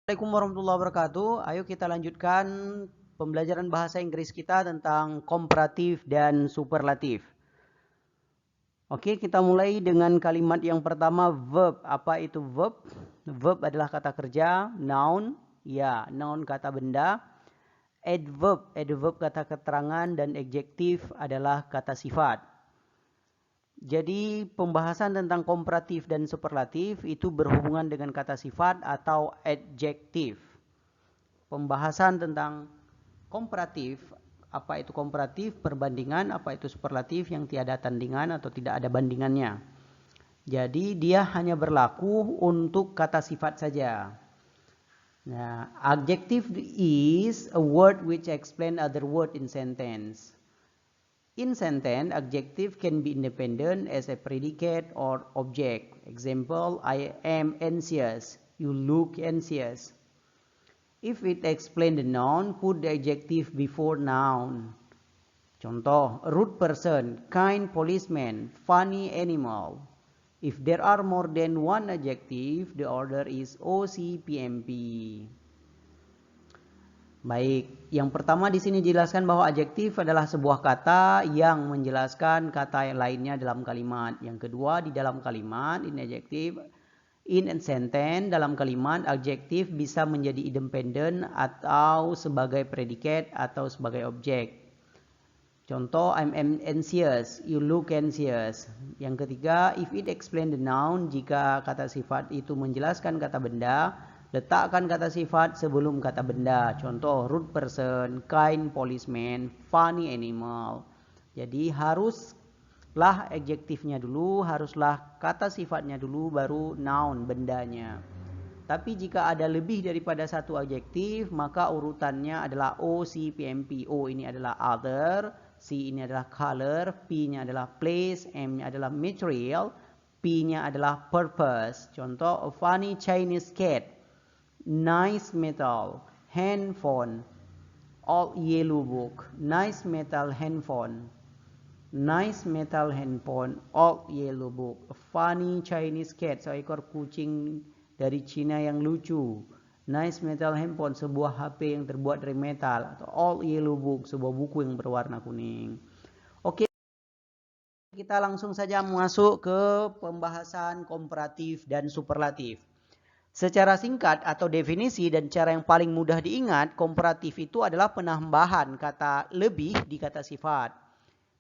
Assalamualaikum warahmatullahi wabarakatuh. Ayo kita lanjutkan pembelajaran bahasa Inggris kita tentang komparatif dan superlatif. Oke, kita mulai dengan kalimat yang pertama, verb. Apa itu verb? Verb adalah kata kerja, noun, ya, noun kata benda. Adverb kata keterangan, dan adjektif adalah kata sifat. Jadi pembahasan tentang komparatif dan superlatif itu berhubungan dengan kata sifat atau adjektif. Pembahasan tentang komparatif, apa itu komparatif, perbandingan, apa itu superlatif yang tiada tandingan atau tidak ada bandingannya. Jadi dia hanya berlaku untuk kata sifat saja. Nah, adjective is a word which explain other word in sentence. In sentence, adjective can be independent as a predicate or object. Example, I am anxious. You look anxious. If it explain the noun, put the adjective before noun. Contoh, rude person, kind policeman, funny animal. If there are more than one adjective, the order is OCPMP. Baik, yang pertama di sini dijelaskan bahwa adjektif adalah sebuah kata yang menjelaskan kata yang lainnya dalam kalimat. Yang kedua, di dalam kalimat, in adjective, in a sentence, dalam kalimat, adjektif bisa menjadi independen atau sebagai predikat atau sebagai objek. Contoh, I'm anxious, you look anxious. Yang ketiga, if it explain the noun, jika kata sifat itu menjelaskan kata benda, letakkan kata sifat sebelum kata benda. Contoh, rude person, kind policeman, funny animal. Jadi haruslah adjektifnya dulu, haruslah kata sifatnya dulu, baru noun, bendanya. Tapi jika ada lebih daripada satu adjektif, maka urutannya adalah O, C, P, M, P. O ini adalah other, C ini adalah color, P-nya adalah place, M-nya adalah material, P-nya adalah purpose. Contoh, a funny Chinese cat, nice metal, handphone, old yellow book, nice metal handphone, nice metal handphone, old yellow book, a funny Chinese cat, seekor kucing dari Cina yang lucu, nice metal handphone, sebuah HP yang terbuat dari metal, atau old yellow book, sebuah buku yang berwarna kuning. Oke, kita langsung saja masuk ke pembahasan komparatif dan superlatif. Secara singkat atau definisi dan cara yang paling mudah diingat, komparatif itu adalah penambahan kata lebih di kata sifat.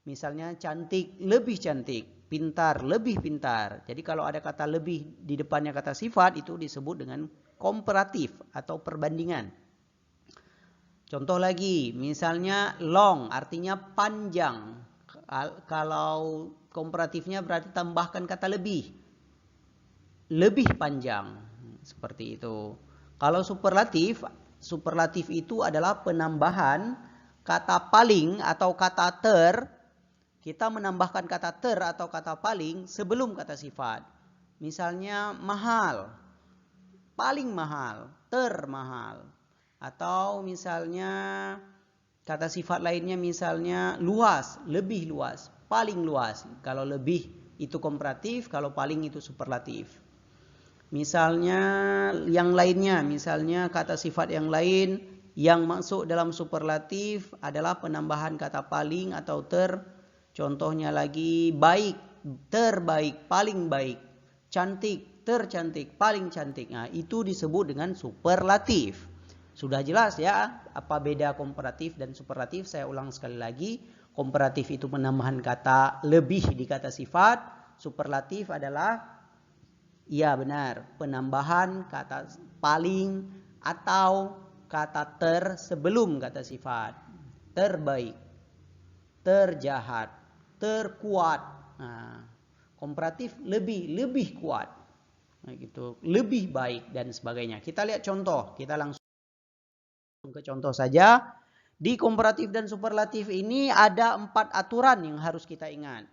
Misalnya cantik, lebih cantik, pintar, lebih pintar. Jadi kalau ada kata lebih di depannya kata sifat, itu disebut dengan komparatif atau perbandingan. Contoh lagi, misalnya long artinya panjang. Kalau komparatifnya berarti tambahkan kata lebih. Lebih panjang. Seperti itu. Kalau superlatif itu adalah penambahan kata paling atau kata ter. Kita menambahkan kata ter atau kata paling sebelum kata sifat. Misalnya mahal, paling mahal, termahal. Atau misalnya kata sifat lainnya misalnya luas, lebih luas, paling luas. Kalau lebih itu komparatif, kalau paling itu superlatif. Misalnya yang lainnya, misalnya kata sifat yang lain yang masuk dalam superlatif adalah penambahan kata paling atau ter. Contohnya lagi baik, terbaik, paling baik, cantik, tercantik, paling cantik. Nah, itu disebut dengan superlatif. Sudah jelas ya apa beda komparatif dan superlatif? Saya ulang sekali lagi. Komparatif itu penambahan kata lebih di kata sifat. Superlatif adalah ya benar, penambahan kata paling atau kata ter sebelum kata sifat. Terbaik, terjahat, terkuat. Nah, komparatif lebih kuat. Nah, gitu, lebih baik dan sebagainya. Kita lihat contoh, kita langsung ke contoh saja. Di komparatif dan superlatif ini ada 4 aturan yang harus kita ingat.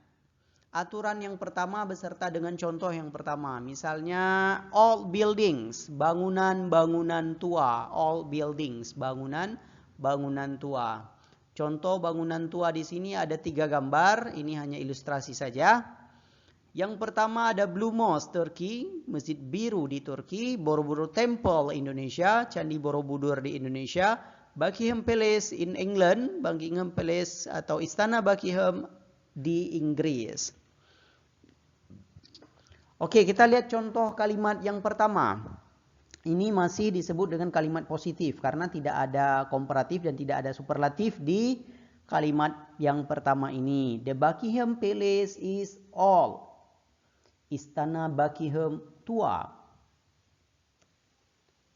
Aturan yang pertama beserta dengan contoh yang pertama. Misalnya old buildings, bangunan-bangunan tua. Old buildings, bangunan-bangunan tua. Contoh bangunan tua di sini ada 3 gambar. Ini hanya ilustrasi saja. Yang pertama ada Blue Mosque Turki, Masjid Biru di Turki, Borobudur Temple Indonesia, Candi Borobudur di Indonesia, Buckingham Palace in England, Buckingham Palace atau Istana Buckingham di Inggris. Oke, kita lihat contoh kalimat yang pertama. Ini masih disebut dengan kalimat positif karena tidak ada komparatif dan tidak ada superlatif di kalimat yang pertama ini. The Buckingham Palace is old. Istana Buckingham tua.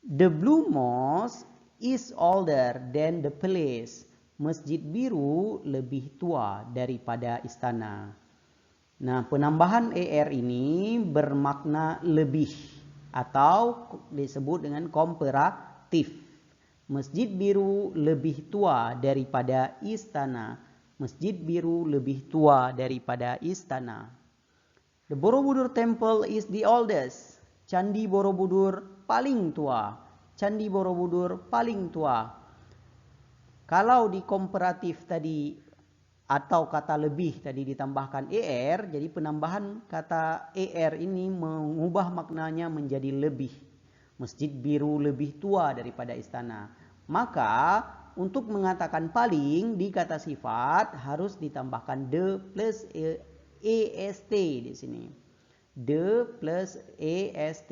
The Blue Mosque is older than the palace. Masjid Biru lebih tua daripada istana. Nah, penambahan er ini bermakna lebih atau disebut dengan komparatif. Masjid Biru lebih tua daripada istana. Masjid Biru lebih tua daripada istana. The Borobudur Temple is the oldest. Candi Borobudur paling tua. Candi Borobudur paling tua. Kalau di komparatif tadi atau kata lebih tadi ditambahkan er, jadi penambahan kata er ini mengubah maknanya menjadi lebih. Masjid Biru lebih tua daripada istana. Maka untuk mengatakan paling di kata sifat harus ditambahkan the plus est di sini. The plus est,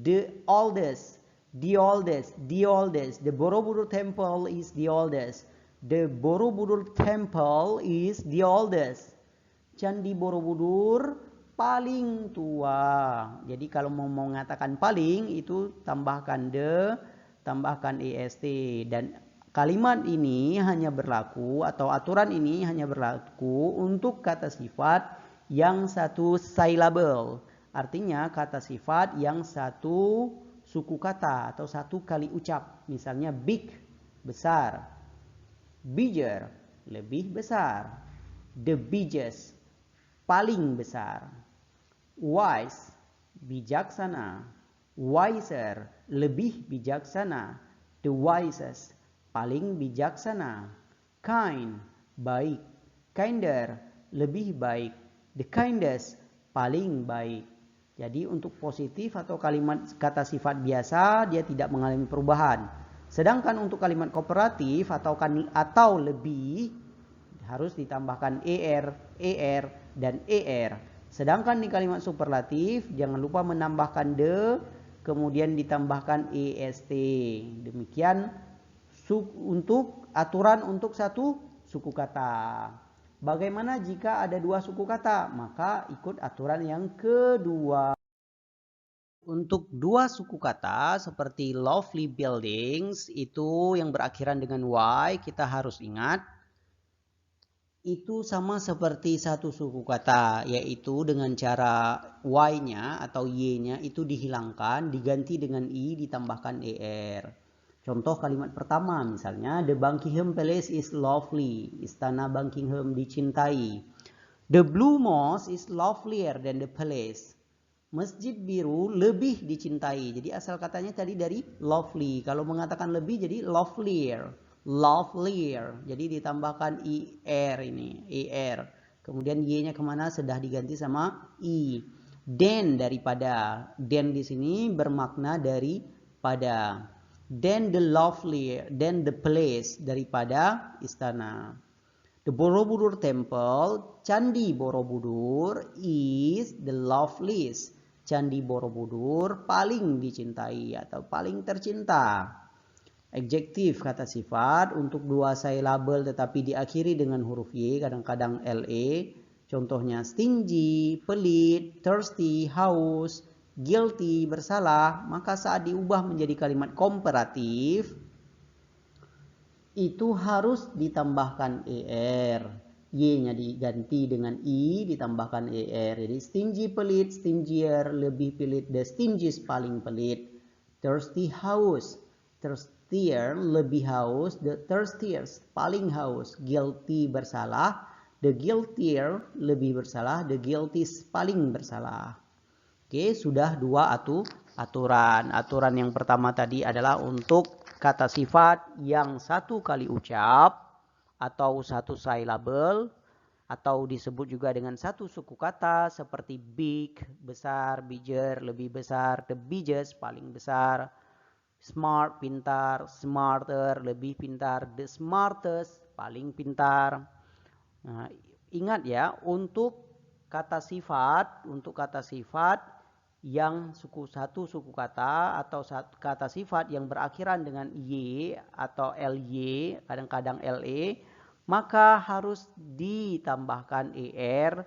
the oldest, the oldest, the oldest. The Borobudur Temple is the oldest. The Borobudur Temple is the oldest. Candi Borobudur paling tua. Jadi kalau mau mengatakan paling itu tambahkan the, tambahkan est. Dan kalimat ini hanya berlaku atau aturan ini hanya berlaku untuk kata sifat yang satu syllable. Artinya kata sifat yang satu suku kata atau satu kali ucap. Misalnya big, besar. Bigger, lebih besar. The biggest, paling besar. Wise, bijaksana. Wiser, lebih bijaksana. The wisest, paling bijaksana. Kind, baik. Kinder, lebih baik. The kindest, paling baik. Jadi untuk positif atau kalimat kata sifat biasa dia tidak mengalami perubahan. Sedangkan untuk kalimat kooperatif atau lebih harus ditambahkan er dan er. Sedangkan di kalimat superlatif jangan lupa menambahkan the kemudian ditambahkan est. Demikian untuk aturan untuk satu suku kata. Bagaimana jika ada dua suku kata? Maka ikut aturan yang kedua. Untuk dua suku kata seperti lovely buildings itu yang berakhiran dengan y, kita harus ingat itu sama seperti satu suku kata, yaitu dengan cara y-nya atau y-nya itu dihilangkan, diganti dengan i, ditambahkan er. Contoh kalimat pertama misalnya, the Buckingham Palace is lovely. Istana Buckingham dicintai. The Blue Mosque is lovelier than the palace. Masjid Biru lebih dicintai. Jadi asal katanya tadi dari lovely. Kalau mengatakan lebih jadi lovelier. Lovelier. Jadi ditambahkan er ini. Er. Kemudian y-nya kemana? Sudah diganti sama i. Than daripada. Than di sini bermakna daripada. Then the lovelier, then the place daripada istana. The Borobudur Temple, Candi Borobudur is the loveliest. Candi Borobudur paling dicintai atau paling tercinta. Adjektif kata sifat untuk dua syllable tetapi diakhiri dengan huruf y, kadang-kadang le. Contohnya stingy, pelit, thirsty, haus. Guilty, bersalah, maka saat diubah menjadi kalimat komparatif itu harus ditambahkan er. Y-nya diganti dengan i, ditambahkan er. Jadi stingy pelit, stingier lebih pelit, the stingiest paling pelit. Thirsty haus, thirstier lebih haus, the thirstiest paling haus. Guilty bersalah, the guiltier lebih bersalah, the guiltiest paling bersalah. Oke, sudah dua aturan. Aturan yang pertama tadi adalah untuk kata sifat yang satu kali ucap atau satu syllable atau disebut juga dengan satu suku kata seperti big, besar, bigger, lebih besar, the biggest, paling besar, smart, pintar, smarter, lebih pintar, the smartest, paling pintar. Nah, ingat ya, untuk kata sifat yang satu suku kata atau kata sifat yang berakhiran dengan y atau ly, kadang-kadang le, maka harus ditambahkan er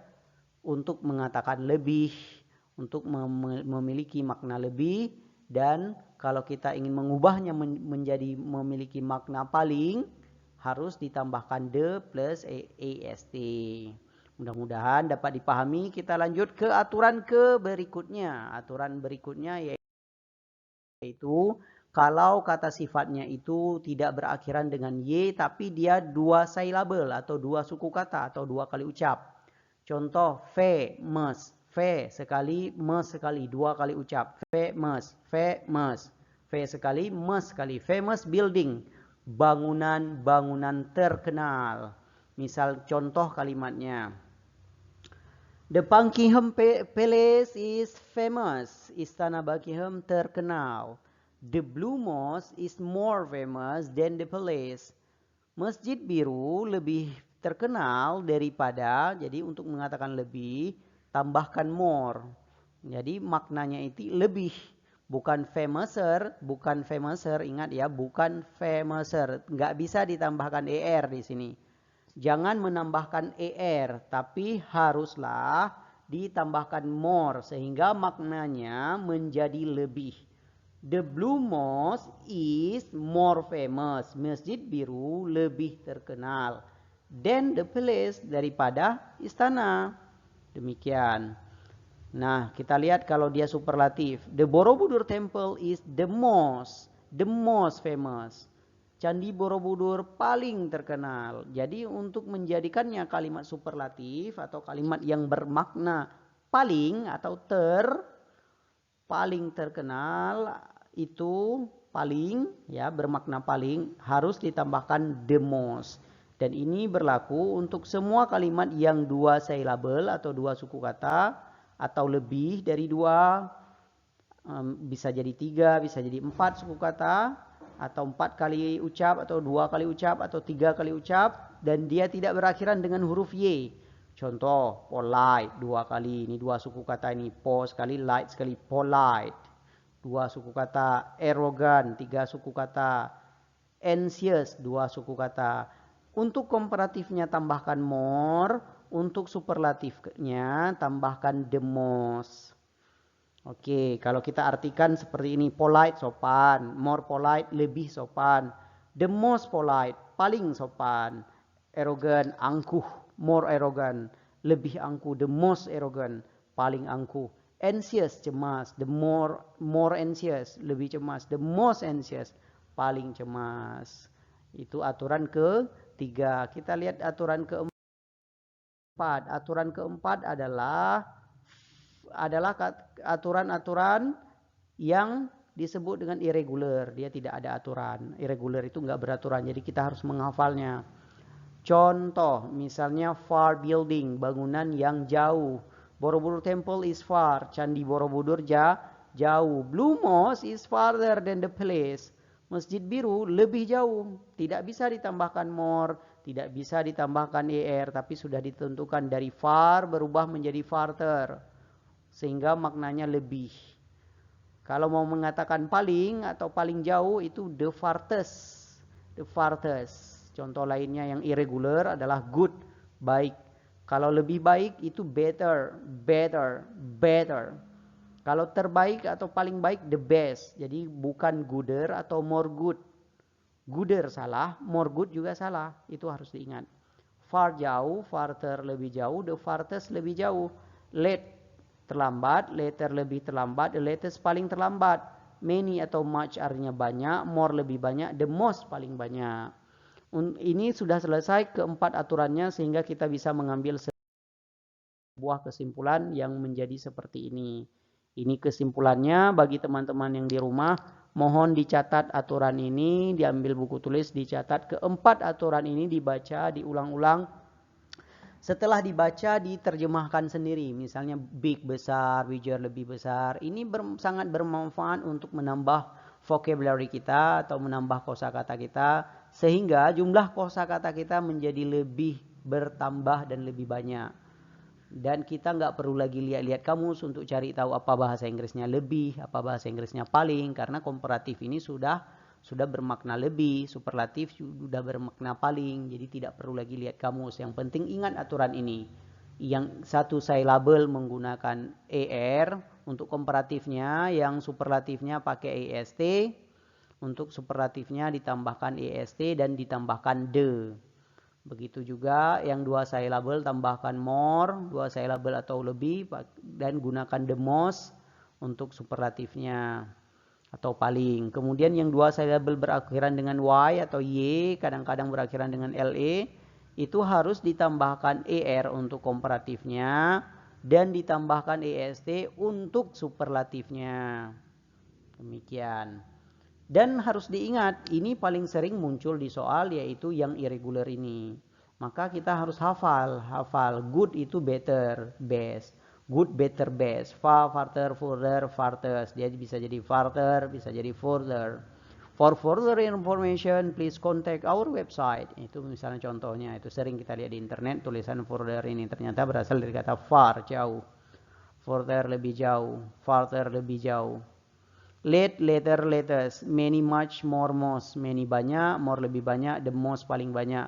untuk mengatakan lebih, untuk memiliki makna lebih. Dan kalau kita ingin mengubahnya menjadi memiliki makna paling, harus ditambahkan the plus ast. Mudah-mudahan dapat dipahami. Kita lanjut ke aturan berikutnya. Aturan berikutnya yaitu kalau kata sifatnya itu tidak berakhiran dengan y tapi dia dua syllable atau dua suku kata atau dua kali ucap. Contoh famous, f sekali, mes sekali, dua kali ucap. Famous, famous, f sekali, mes sekali. Famous building, bangunan terkenal. Misal contoh kalimatnya. The Buckingham Palace is famous. Istana Buckingham terkenal. The Blue Mosque is more famous than the palace. Masjid Biru lebih terkenal daripada, jadi untuk mengatakan lebih, tambahkan more. Jadi maknanya itu lebih, bukan famouser, ingat ya, bukan famouser. Nggak bisa ditambahkan er di sini. Jangan menambahkan er, tapi haruslah ditambahkan more sehingga maknanya menjadi lebih. The Blue Mosque is more famous. Masjid Biru lebih terkenal. Than the palace, daripada istana. Demikian. Nah, kita lihat kalau dia superlatif. The Borobudur Temple is the most famous. Candi Borobudur paling terkenal. Jadi untuk menjadikannya kalimat superlatif atau kalimat yang bermakna paling atau paling terkenal, itu paling ya, bermakna paling, harus ditambahkan the most. Dan ini berlaku untuk semua kalimat yang dua syllable atau dua suku kata atau lebih dari dua, bisa jadi 3, bisa jadi 4 suku kata, atau 4 kali ucap, atau 2 kali ucap, atau 3 kali ucap, dan dia tidak berakhiran dengan huruf y. Contoh, polite 2 kali, ini 2 suku kata ini, po sekali, light sekali, polite. 2 suku kata, arrogant 3 suku kata, anxious 2 suku kata. Untuk komparatifnya tambahkan more, untuk superlatifnya tambahkan the most. Oke, kalau kita artikan seperti ini, polite sopan, more polite lebih sopan, the most polite paling sopan, arrogant angkuh, more arrogant lebih angkuh, the most arrogant paling angkuh, anxious cemas, the more anxious lebih cemas, the most anxious paling cemas. Itu aturan ketiga. Kita lihat aturan keempat. Aturan keempat adalah aturan-aturan yang disebut dengan irregular. Dia tidak ada aturan. Irregular itu enggak beraturan. Jadi kita harus menghafalnya. Contoh, misalnya far building, bangunan yang jauh. Borobudur Temple is far. Candi Borobudur jauh. Blue Mosque is farther than the palace. Masjid Biru lebih jauh. Tidak bisa ditambahkan more, tidak bisa ditambahkan er, tapi sudah ditentukan dari far berubah menjadi farther, sehingga maknanya lebih. Kalau mau mengatakan paling atau paling jauh itu the farthest. Contoh lainnya yang irregular adalah good, baik. Kalau lebih baik itu better. Kalau terbaik atau paling baik the best. Jadi bukan gooder atau more good. Gooder salah, more good juga salah. Itu harus diingat. Far jauh, farther lebih jauh, the farthest lebih jauh. Late terlambat, later lebih terlambat, the latest paling terlambat. Many atau much artinya banyak, more lebih banyak, the most paling banyak. Ini sudah selesai keempat aturannya sehingga kita bisa mengambil sebuah kesimpulan yang menjadi seperti ini. Ini kesimpulannya bagi teman-teman yang di rumah. Mohon dicatat aturan ini, diambil buku tulis, dicatat keempat aturan ini, dibaca, diulang-ulang Setelah dibaca, diterjemahkan sendiri. Misalnya big besar, bigger lebih besar. Ini sangat bermanfaat untuk menambah vocabulary kita atau menambah kosakata kita. Sehingga jumlah kosakata kita menjadi lebih bertambah dan lebih banyak. Dan kita nggak perlu lagi lihat-lihat kamus untuk cari tahu apa bahasa Inggrisnya lebih, apa bahasa Inggrisnya paling. Karena komparatif ini sudah bermakna lebih, superlatif sudah bermakna paling, jadi tidak perlu lagi lihat kamus. Yang penting ingat aturan ini. Yang satu syllable menggunakan er untuk komparatifnya, yang superlatifnya pakai est, untuk superlatifnya ditambahkan est dan ditambahkan de. Begitu juga yang dua syllable tambahkan more, dua syllable atau lebih, dan gunakan the most untuk superlatifnya atau paling. Kemudian yang dua syllable berakhiran dengan y atau y, kadang-kadang berakhiran dengan le, itu harus ditambahkan er untuk komparatifnya dan ditambahkan est untuk superlatifnya. Demikian. Dan harus diingat, ini paling sering muncul di soal, yaitu yang irregular ini. Maka kita harus hafal. Good itu better, best. Good, better, best. Far, farther, further, farthest. Dia bisa jadi farther, bisa jadi further. For further information, please contact our website. Itu misalnya contohnya. Itu sering kita lihat di internet, tulisan further ini ternyata berasal dari kata far, jauh. Further lebih jauh, farther lebih jauh. Late, later, latest. Many, much, more, most. Many banyak, more lebih banyak, the most paling banyak.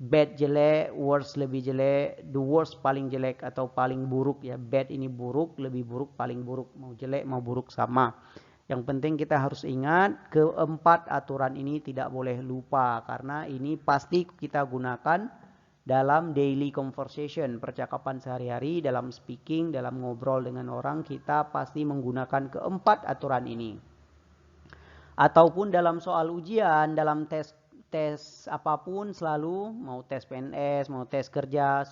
Bad jelek, worst lebih jelek, the worst paling jelek atau paling buruk ya. Bad ini buruk, lebih buruk, paling buruk. Mau jelek, mau buruk sama. Yang penting kita harus ingat keempat aturan ini tidak boleh lupa karena ini pasti kita gunakan dalam daily conversation, percakapan sehari-hari, dalam speaking, dalam ngobrol dengan orang, kita pasti menggunakan keempat aturan ini. Ataupun dalam soal ujian, dalam tes apapun selalu, mau tes PNS, mau tes kerja,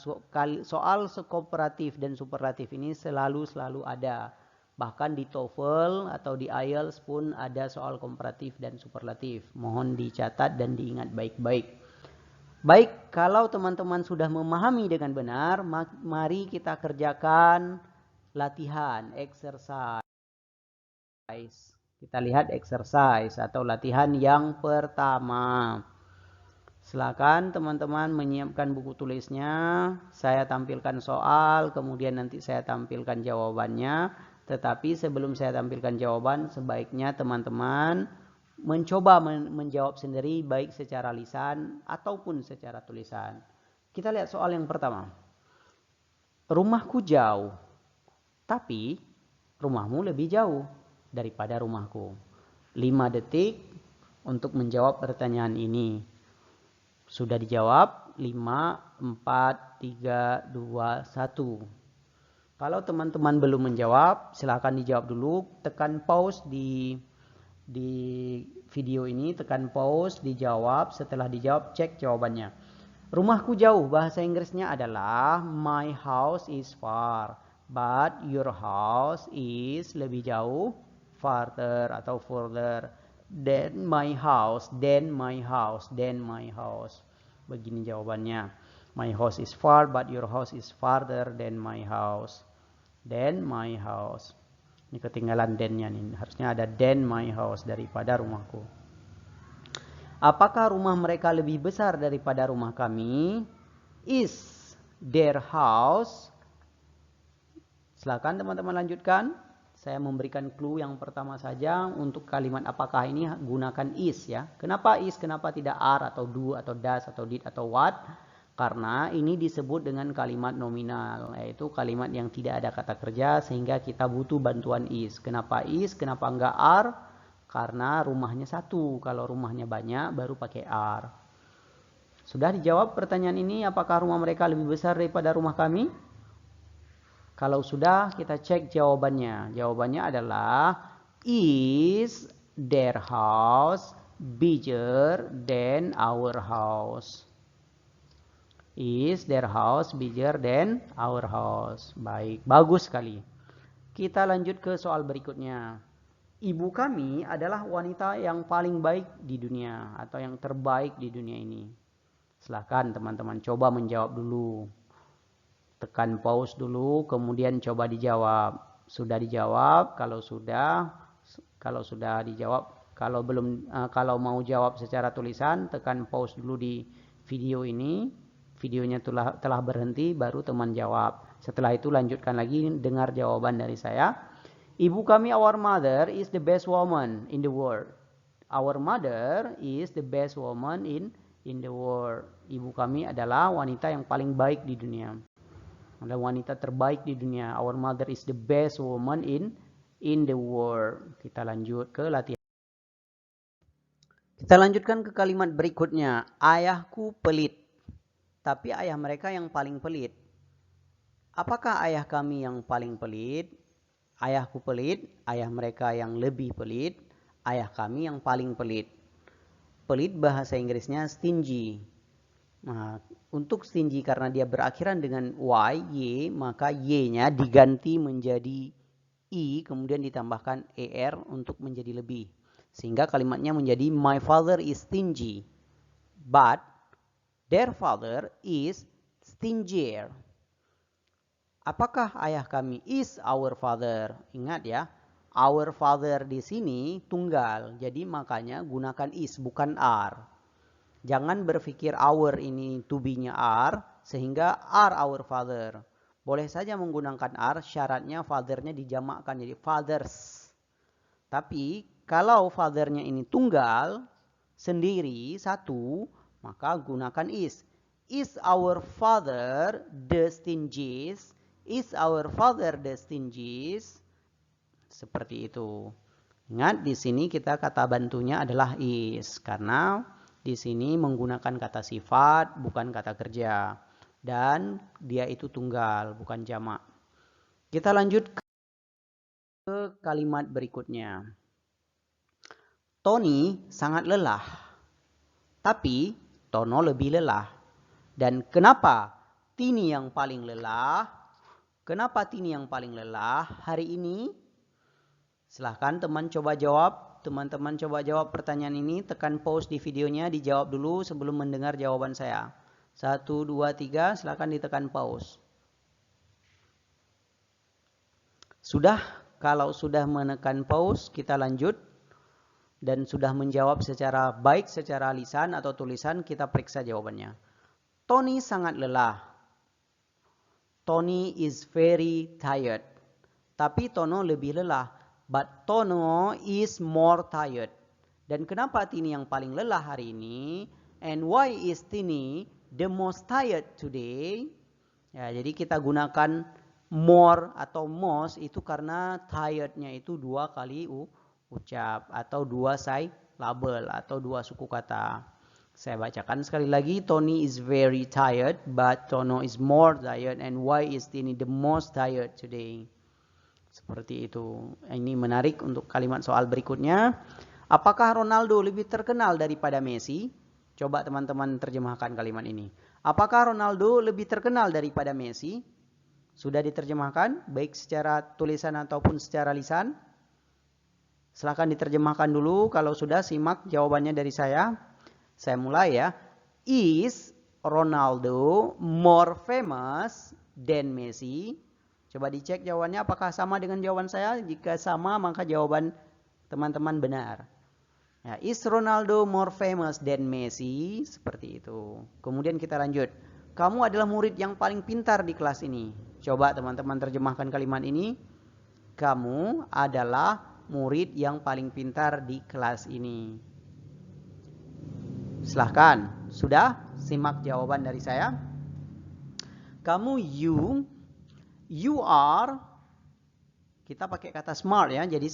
soal komparatif dan superlatif ini selalu ada. Bahkan di TOEFL atau di IELTS pun ada soal komparatif dan superlatif. Mohon dicatat dan diingat baik-baik. Baik, kalau teman-teman sudah memahami dengan benar, mari kita kerjakan latihan, exercise. Kita lihat exercise atau latihan yang pertama. Silakan teman-teman menyiapkan buku tulisnya. Saya tampilkan soal, kemudian nanti saya tampilkan jawabannya. Tetapi sebelum saya tampilkan jawaban, sebaiknya teman-teman mencoba menjawab sendiri baik secara lisan ataupun secara tulisan. Kita lihat soal yang pertama. Rumahku jauh, tapi rumahmu lebih jauh daripada rumahku. 5 detik untuk menjawab pertanyaan ini. Sudah dijawab 5, 4, 3, 2, 1. Kalau teman-teman belum menjawab, silakan dijawab dulu. Tekan pause di video ini, tekan pause, dijawab. Setelah dijawab, cek jawabannya. Rumahku jauh, bahasa Inggrisnya adalah my house is far, but your house is lebih jauh, farther atau further. Then my house, then my house, then my house. Begini jawabannya. My house is far, but your house is farther than my house. Then my house. Ini ketinggalan then-nya nih. Harusnya ada then my house daripada rumahku. Apakah rumah mereka lebih besar daripada rumah kami? Is their house? Silakan teman-teman lanjutkan. Saya memberikan clue yang pertama saja untuk kalimat apakah ini gunakan is ya. Kenapa is? Kenapa tidak are atau do atau does atau did atau what? Karena ini disebut dengan kalimat nominal, yaitu kalimat yang tidak ada kata kerja sehingga kita butuh bantuan is. Kenapa is? Kenapa enggak are? Karena rumahnya satu. Kalau rumahnya banyak baru pakai are. Sudah dijawab pertanyaan ini, apakah rumah mereka lebih besar daripada rumah kami? Kalau sudah, kita cek jawabannya. Jawabannya adalah is their house bigger than our house? Is their house bigger than our house? Baik, bagus sekali. Kita lanjut ke soal berikutnya. Ibu kami adalah wanita yang paling baik di dunia atau yang terbaik di dunia ini. Silakan teman-teman coba menjawab dulu. tekan pause dulu, kemudian coba dijawab. Sudah dijawab? Kalau sudah dijawab, kalau mau jawab secara tulisan, tekan pause dulu di video ini. Videonya telah berhenti, baru teman jawab. Setelah itu lanjutkan lagi, dengar jawaban dari saya. Ibu kami, our mother is the best woman in the world. Our mother is the best woman in the world. Ibu kami adalah wanita yang paling baik di dunia. Adalah wanita terbaik di dunia. Our mother is the best woman in the world. Kita lanjut ke latihan. Kita lanjutkan ke kalimat berikutnya. Ayahku pelit, tapi ayah mereka yang paling pelit. Apakah ayah kami yang paling pelit? Ayahku pelit, ayah mereka yang lebih pelit, ayah kami yang paling pelit. Pelit bahasa Inggrisnya stingy. Nah, untuk stingy karena dia berakhiran dengan y, maka y-nya diganti menjadi i, kemudian ditambahkan er untuk menjadi lebih. Sehingga kalimatnya menjadi my father is stingy, but their father is stingier. Apakah ayah kami? Is our father. Ingat ya, our father di sini tunggal. Jadi makanya gunakan is, bukan are. Jangan berpikir our ini to be-nya are, sehingga are our father. Boleh saja menggunakan are, syaratnya father-nya dijamakkan jadi fathers. Tapi kalau father-nya ini tunggal, sendiri, satu, maka gunakan is. Is our father the stingiest? Is our father the stingiest? Seperti itu. Ingat, di sini kita kata bantunya adalah is. Karena di sini menggunakan kata sifat, bukan kata kerja. Dan dia itu tunggal, bukan jamak. Kita lanjut ke kalimat berikutnya. Tony sangat lelah, tapi Tono lebih lelah. Dan kenapa Tini yang paling lelah? Kenapa Tini yang paling lelah hari ini? Silahkan teman coba jawab. Teman-teman coba jawab pertanyaan ini. Tekan pause di videonya, dijawab dulu sebelum mendengar jawaban saya. 1, 2, 3, silahkan ditekan pause. Sudah? Kalau sudah menekan pause, kita lanjut. Dan sudah menjawab secara baik, secara lisan atau tulisan, kita periksa jawabannya. Tony sangat lelah. Tony is very tired. Tapi Tono lebih lelah. But Tono is more tired. Dan kenapa Tini yang paling lelah hari ini? And why is Tini the most tired today? Ya, jadi kita gunakan more atau most itu karena tirednya itu 2 kali ucap atau 2 syllable atau 2 suku kata. Saya bacakan sekali lagi. Tony is very tired, but Tono is more tired. And why is Tini the most tired today? Seperti itu. Ini menarik untuk kalimat soal berikutnya. Apakah Ronaldo lebih terkenal daripada Messi? Coba teman-teman terjemahkan kalimat ini. Apakah Ronaldo lebih terkenal daripada Messi? Sudah diterjemahkan, baik secara tulisan ataupun secara lisan? Silahkan diterjemahkan dulu. Kalau sudah, simak jawabannya dari saya. Saya mulai ya. Is Ronaldo more famous than Messi? Coba dicek jawabannya apakah sama dengan jawaban saya. Jika sama, maka jawaban teman-teman benar. Ya, is Ronaldo more famous than Messi? Seperti itu. Kemudian kita lanjut. Kamu adalah murid yang paling pintar di kelas ini. Coba teman-teman terjemahkan kalimat ini. Kamu adalah murid yang paling pintar di kelas ini. Silahkan. Sudah? Simak jawaban dari saya. Kamu, you are, kita pakai kata smart ya. Jadi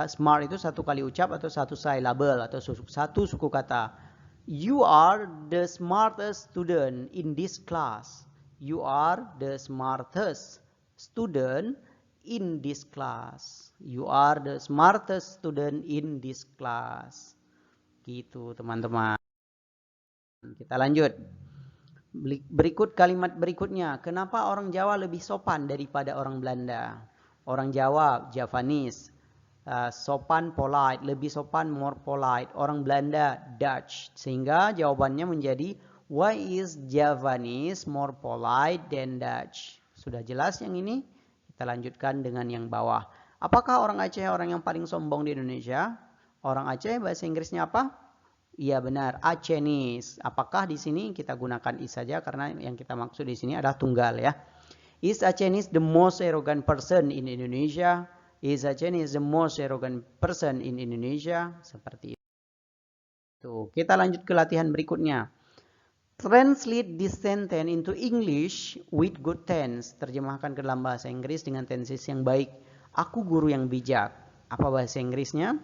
smart itu 1 kali ucap atau 1 syllable atau 1 suku kata. You are the smartest student in this class. You are the smartest student in this class. You are the smartest student in this class. Gitu teman-teman. Kita lanjut. Berikut kalimat berikutnya. Kenapa orang Jawa lebih sopan daripada orang Belanda? Orang Jawa, Javanese, sopan, polite, lebih sopan, more polite. Orang Belanda, Dutch. Sehingga jawabannya menjadi, why is Javanese more polite than Dutch? sudah jelas yang ini, kita lanjutkan dengan yang bawah. Apakah orang Aceh orang yang paling sombong di Indonesia? Orang Aceh bahasa Inggrisnya apa? Iya benar, Acehnese. Apakah di sini kita gunakan is saja karena yang kita maksud di sini adalah tunggal ya. Is Acehnese the most arrogant person in Indonesia? Is Acehnese the most arrogant person in Indonesia? Seperti itu. Kita lanjut ke latihan berikutnya. Translate this sentence into English with good tense. Terjemahkan ke dalam bahasa Inggris dengan tenses yang baik. Aku guru yang bijak. Apa bahasa Inggrisnya?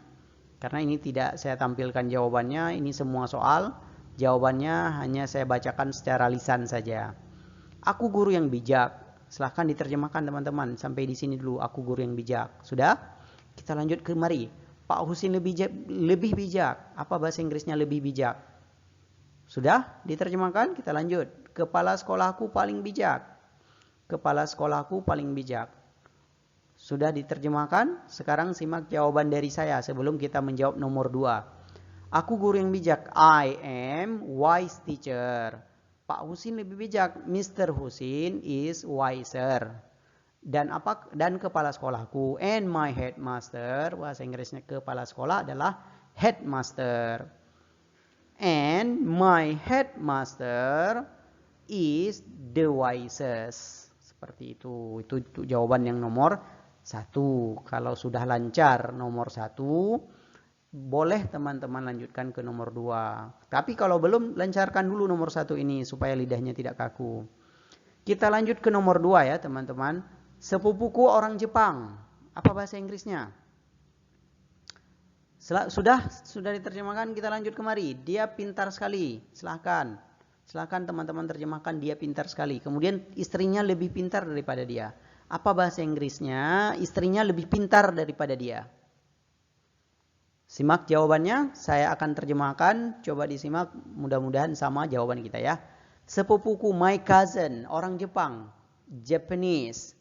Karena ini tidak saya tampilkan jawabannya. Ini semua soal. Jawabannya hanya saya bacakan secara lisan saja. Aku guru yang bijak. Silahkan diterjemahkan teman-teman. Sampai di sini dulu. Aku guru yang bijak. Sudah? Kita lanjut ke mari. Pak Husin lebih bijak. Apa bahasa Inggrisnya lebih bijak? Sudah diterjemahkan? Kita lanjut. Kepala sekolahku paling bijak. Kepala sekolahku paling bijak. Sudah diterjemahkan? Sekarang simak jawaban dari saya sebelum kita menjawab nomor 2. Aku guru yang bijak. I am wise teacher. Pak Husin lebih bijak. Mr. Husin is wiser. Dan kepala sekolahku. And my headmaster. Bahasa Inggrisnya kepala sekolah adalah headmaster. And my headmaster is the wisest. Seperti itu. Itu jawaban yang nomor 1. Kalau sudah lancar nomor 1, boleh teman-teman lanjutkan ke nomor 2. Tapi kalau belum, lancarkan dulu nomor 1 ini supaya lidahnya tidak kaku. Kita lanjut ke nomor 2 ya teman-teman. Sepupuku orang Jepang. Apa bahasa Inggrisnya? Sudah diterjemahkan, kita lanjut kemari. Dia pintar sekali. Silahkan teman-teman terjemahkan, dia pintar sekali. Kemudian istrinya lebih pintar daripada dia. Apa bahasa Inggrisnya? Istrinya lebih pintar daripada dia. Simak jawabannya, saya akan terjemahkan. Coba disimak, mudah-mudahan sama jawaban kita ya. Sepupuku, my cousin, orang Jepang. Japanese.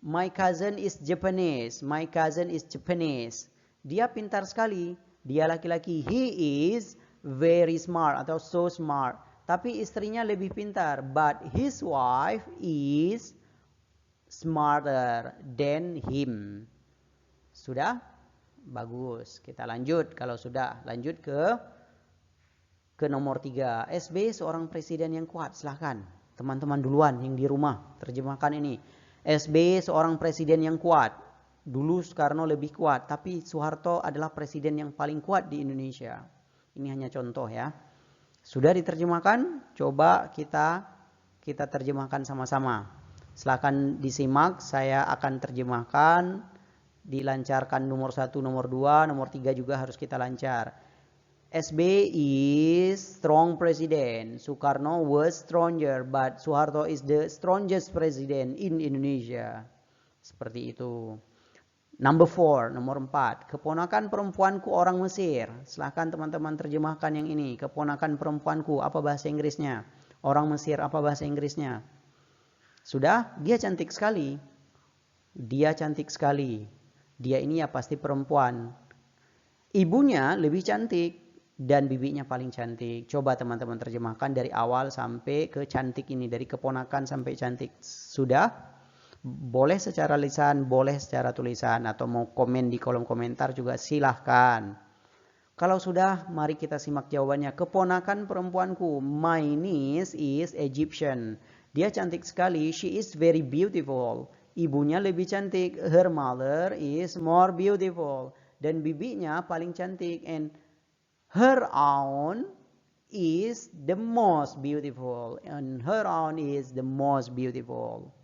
My cousin is Japanese. My cousin is Japanese. Dia pintar sekali. Dia laki-laki. He is very smart atau so smart. Tapi istrinya lebih pintar. But his wife is smarter than him. Sudah? Bagus. Kita lanjut. Kalau sudah, lanjut ke nomor 3. SBY seorang presiden yang kuat. Silahkan. Teman-teman duluan yang di rumah. Terjemahkan ini. SBY seorang presiden yang kuat. Dulu Soekarno lebih kuat, tapi Soeharto adalah presiden yang paling kuat di Indonesia. Ini hanya contoh ya. Sudah diterjemahkan? Coba kita terjemahkan sama-sama. Silakan disimak, saya akan terjemahkan. Dilancarkan nomor 1, nomor 2, nomor 3 juga harus kita lancar. SBY is strong president. Soekarno was stronger, but Soeharto is the strongest president in Indonesia. Seperti itu. Number 4, nomor 4. Keponakan perempuanku orang Mesir. Silahkan teman-teman terjemahkan yang ini. Keponakan perempuanku, apa bahasa Inggrisnya? Orang Mesir, apa bahasa Inggrisnya? Sudah? Dia cantik sekali. Dia cantik sekali. Dia ini ya pasti perempuan. Ibunya lebih cantik dan bibinya paling cantik. Coba teman-teman terjemahkan dari awal sampai ke cantik ini. Dari keponakan sampai cantik. Sudah? Boleh secara lisan, boleh secara tulisan, atau mau komen di kolom komentar juga silahkan. Kalau sudah, mari kita simak jawabannya. Keponakan perempuanku, my niece is Egyptian. Dia cantik sekali, she is very beautiful. Ibunya lebih cantik, her mother is more beautiful. Dan bibinya paling cantik, and her aunt is the most beautiful. And her aunt is the most beautiful.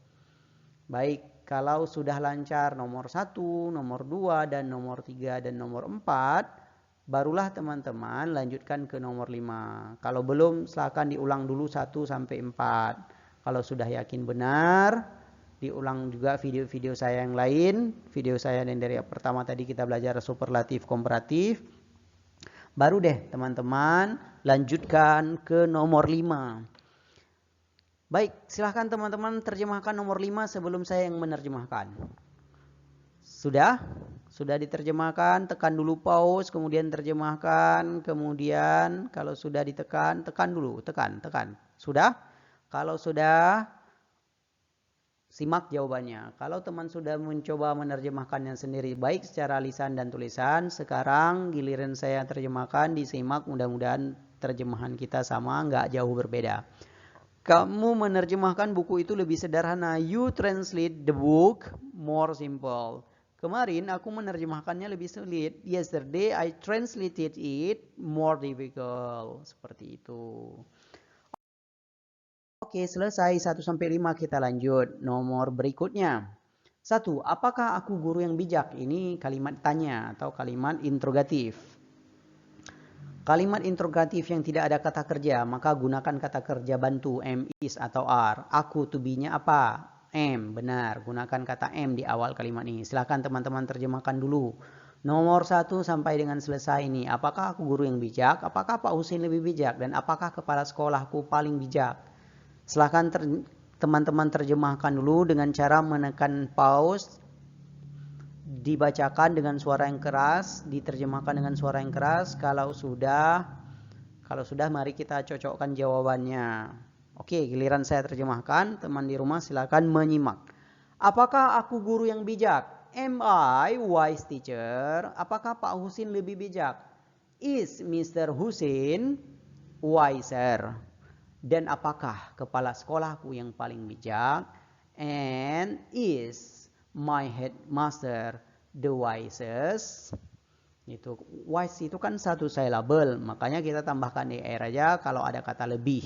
Baik, kalau sudah lancar nomor 1, nomor 2, dan nomor 3, dan nomor 4, barulah teman-teman lanjutkan ke nomor 5. Kalau belum, silakan diulang dulu 1 sampai 4. Kalau sudah yakin benar, diulang juga video-video saya yang lain. Video saya yang dari pertama tadi kita belajar superlatif komparatif. Baru deh teman-teman lanjutkan ke nomor 5. Baik, silahkan teman-teman terjemahkan nomor 5 sebelum saya yang menerjemahkan. Sudah? Sudah diterjemahkan, tekan dulu pause, kemudian terjemahkan, kemudian kalau sudah ditekan, tekan dulu, tekan. Sudah? Kalau sudah, Simak jawabannya. Kalau teman sudah mencoba menerjemahkannya sendiri baik secara lisan dan tulisan, sekarang giliran saya terjemahkan, disimak, mudah-mudahan terjemahan kita sama, nggak jauh berbeda. Kamu menerjemahkan buku itu lebih sederhana. You translate the book more simple. Kemarin aku menerjemahkannya lebih sulit. Yesterday I translated it more difficult. Seperti itu. Oke, selesai 1-5 kita lanjut. Nomor berikutnya. 1. Apakah aku guru yang bijak? Ini kalimat tanya atau kalimat interrogatif. Kalimat interrogatif yang tidak ada kata kerja, maka gunakan kata kerja bantu am, is, atau are. Aku, to be-nya apa? Am, benar. Gunakan kata am di awal kalimat ini. Silahkan teman-teman terjemahkan dulu. Nomor 1 sampai dengan selesai ini. Apakah aku guru yang bijak? Apakah Pak Husin lebih bijak? Dan apakah kepala sekolahku paling bijak? Silahkan teman-teman terjemahkan dulu dengan cara menekan pause, dibacakan dengan suara yang keras, diterjemahkan dengan suara yang keras. Kalau sudah mari kita cocokkan jawabannya. Oke, giliran saya terjemahkan, teman di rumah silakan menyimak. Apakah aku guru yang bijak? Am I wise teacher? Apakah Pak Husin lebih bijak? Is Mr. Husin wiser? Dan apakah kepala sekolahku yang paling bijak? And is my headmaster the wisest? Itu wise itu kan satu syllable, makanya kita tambahkan er aja kalau ada kata lebih,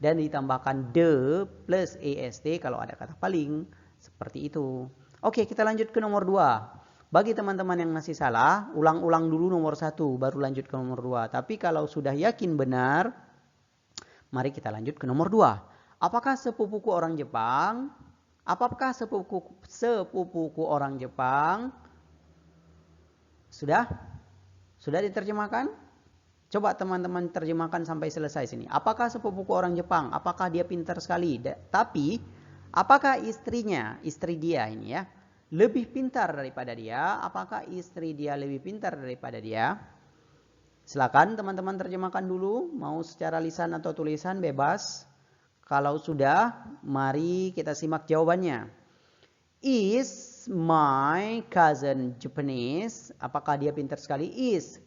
dan ditambahkan the plus est kalau ada kata paling. Seperti itu. Oke, kita lanjut ke nomor 2. Bagi teman-teman yang masih salah, ulang-ulang dulu nomor 1 baru lanjut ke nomor 2. Tapi kalau sudah yakin benar, mari kita lanjut ke nomor 2. Apakah sepupuku orang Jepang? Apakah sepupuku orang Jepang? Sudah? Sudah diterjemahkan? Coba teman-teman terjemahkan sampai selesai sini. Apakah sepupuku orang Jepang? Apakah dia pintar sekali? Tapi, apakah istrinya, istri dia ini ya, lebih pintar daripada dia? Apakah istri dia lebih pintar daripada dia? Silakan teman-teman terjemahkan dulu, mau secara lisan atau tulisan bebas. Kalau sudah, mari kita simak jawabannya. Is my cousin Japanese? Apakah dia pintar sekali? Is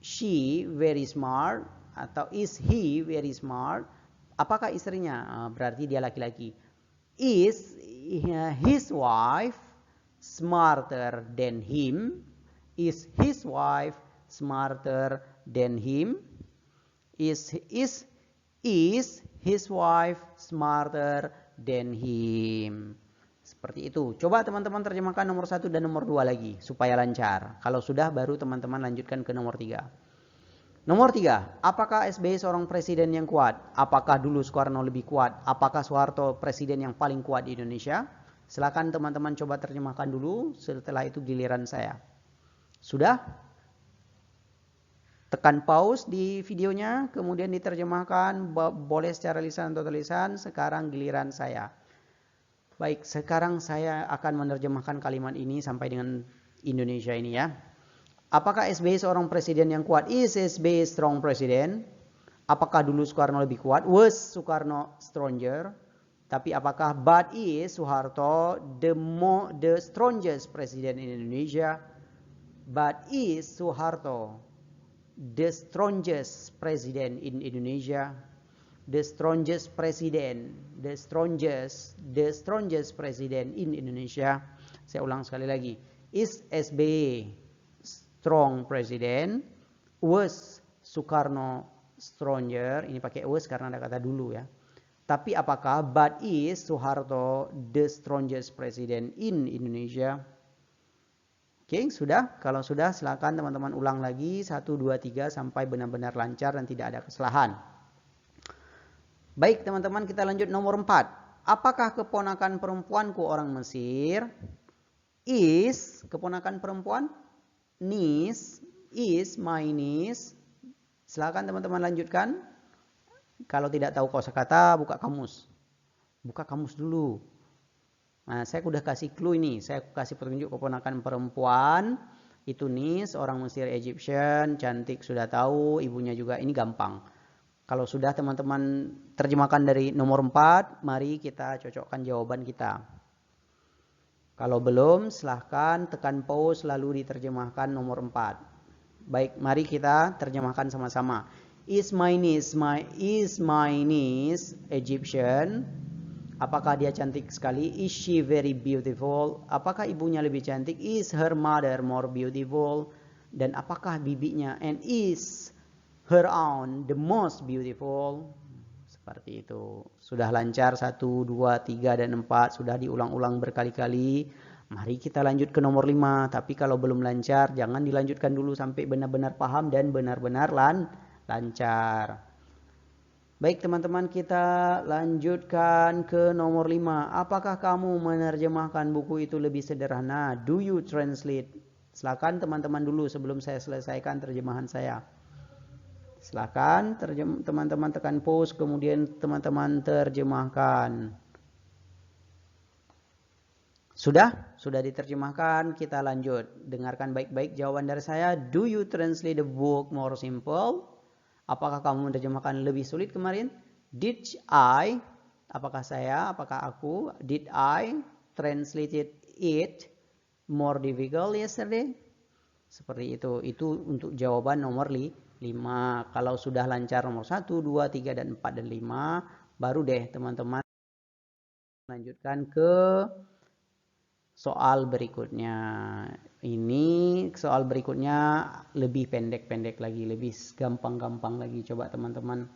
she very smart? Atau is he very smart? Apakah istrinya? Berarti dia laki-laki. Is his wife smarter than him? Is his wife smarter than him? Is his wife smarter than him? Seperti itu. Coba teman-teman terjemahkan nomor 1 dan nomor 2 lagi supaya lancar. Kalau sudah baru teman-teman lanjutkan ke nomor 3. Nomor 3, apakah SBY seorang presiden yang kuat? Apakah dulu Soekarno lebih kuat? Apakah Soeharto presiden yang paling kuat di Indonesia? Silakan teman-teman coba terjemahkan dulu, setelah itu giliran saya. Sudah? Tekan pause di videonya, kemudian diterjemahkan, boleh secara lisan atau tulisan. Sekarang giliran saya. Baik, sekarang saya akan menerjemahkan kalimat ini sampai dengan Indonesia ini ya. Apakah SBY seorang presiden yang kuat? Is SBY strong president? Apakah dulu Soekarno lebih kuat? Was Soekarno stronger? Tapi apakah but is Soeharto the strongest president in Indonesia? But is Soeharto the strongest president in Indonesia? The strongest president in Indonesia. Saya ulang sekali lagi. Is SBY strong president? Was Soekarno stronger? Ini pakai was karena ada kata dulu ya. Tapi apakah but is Soeharto the strongest president in Indonesia? Oke, sudah? Kalau sudah silakan teman-teman ulang lagi 1, 2, 3 sampai benar-benar lancar dan tidak ada kesalahan. Baik teman-teman, kita lanjut nomor 4. Apakah keponakan perempuanku orang Mesir? Is keponakan perempuan? Niece, is my niece. Silakan teman-teman lanjutkan. Kalau tidak tahu kosakata, buka kamus. Buka kamus dulu. Nah, saya sudah kasih clue ini. Saya kasih petunjuk keponakan perempuan. Itu niece, orang Mesir Egyptian, cantik sudah tahu, ibunya juga, ini gampang. Kalau sudah teman-teman terjemahkan dari nomor 4, mari kita cocokkan jawaban kita. Kalau belum, silahkan tekan pause lalu diterjemahkan nomor 4. Baik, mari kita terjemahkan sama-sama. Is my niece Egyptian? Apakah dia cantik sekali? Is she very beautiful? Apakah ibunya lebih cantik? Is her mother more beautiful? Dan apakah bibinya? And is her aunt the most beautiful? Seperti itu. Sudah lancar 1, 2, 3, dan 4. Sudah diulang-ulang berkali-kali. Mari kita lanjut ke nomor 5. Tapi kalau belum lancar, jangan dilanjutkan dulu sampai benar-benar paham dan benar-benar lancar. Baik teman-teman, kita lanjutkan ke nomor 5. Apakah kamu menerjemahkan buku itu lebih sederhana? Do you translate? Silakan teman-teman dulu sebelum saya selesaikan terjemahan saya. Silakan teman-teman tekan pause, kemudian teman-teman terjemahkan. Sudah diterjemahkan, kita lanjut. Dengarkan baik-baik jawaban dari saya. Do you translate the book more simple? Apakah kamu menerjemahkan lebih sulit kemarin? Did I, apakah aku, did I translate it more difficult yesterday? Seperti itu. Itu untuk jawaban nomor 5. Kalau sudah lancar nomor 1, 2, 3, dan 4, dan 5, baru deh teman-teman lanjutkan ke soal berikutnya. Ini soal berikutnya lebih pendek-pendek lagi, lebih gampang-gampang lagi. Coba teman-teman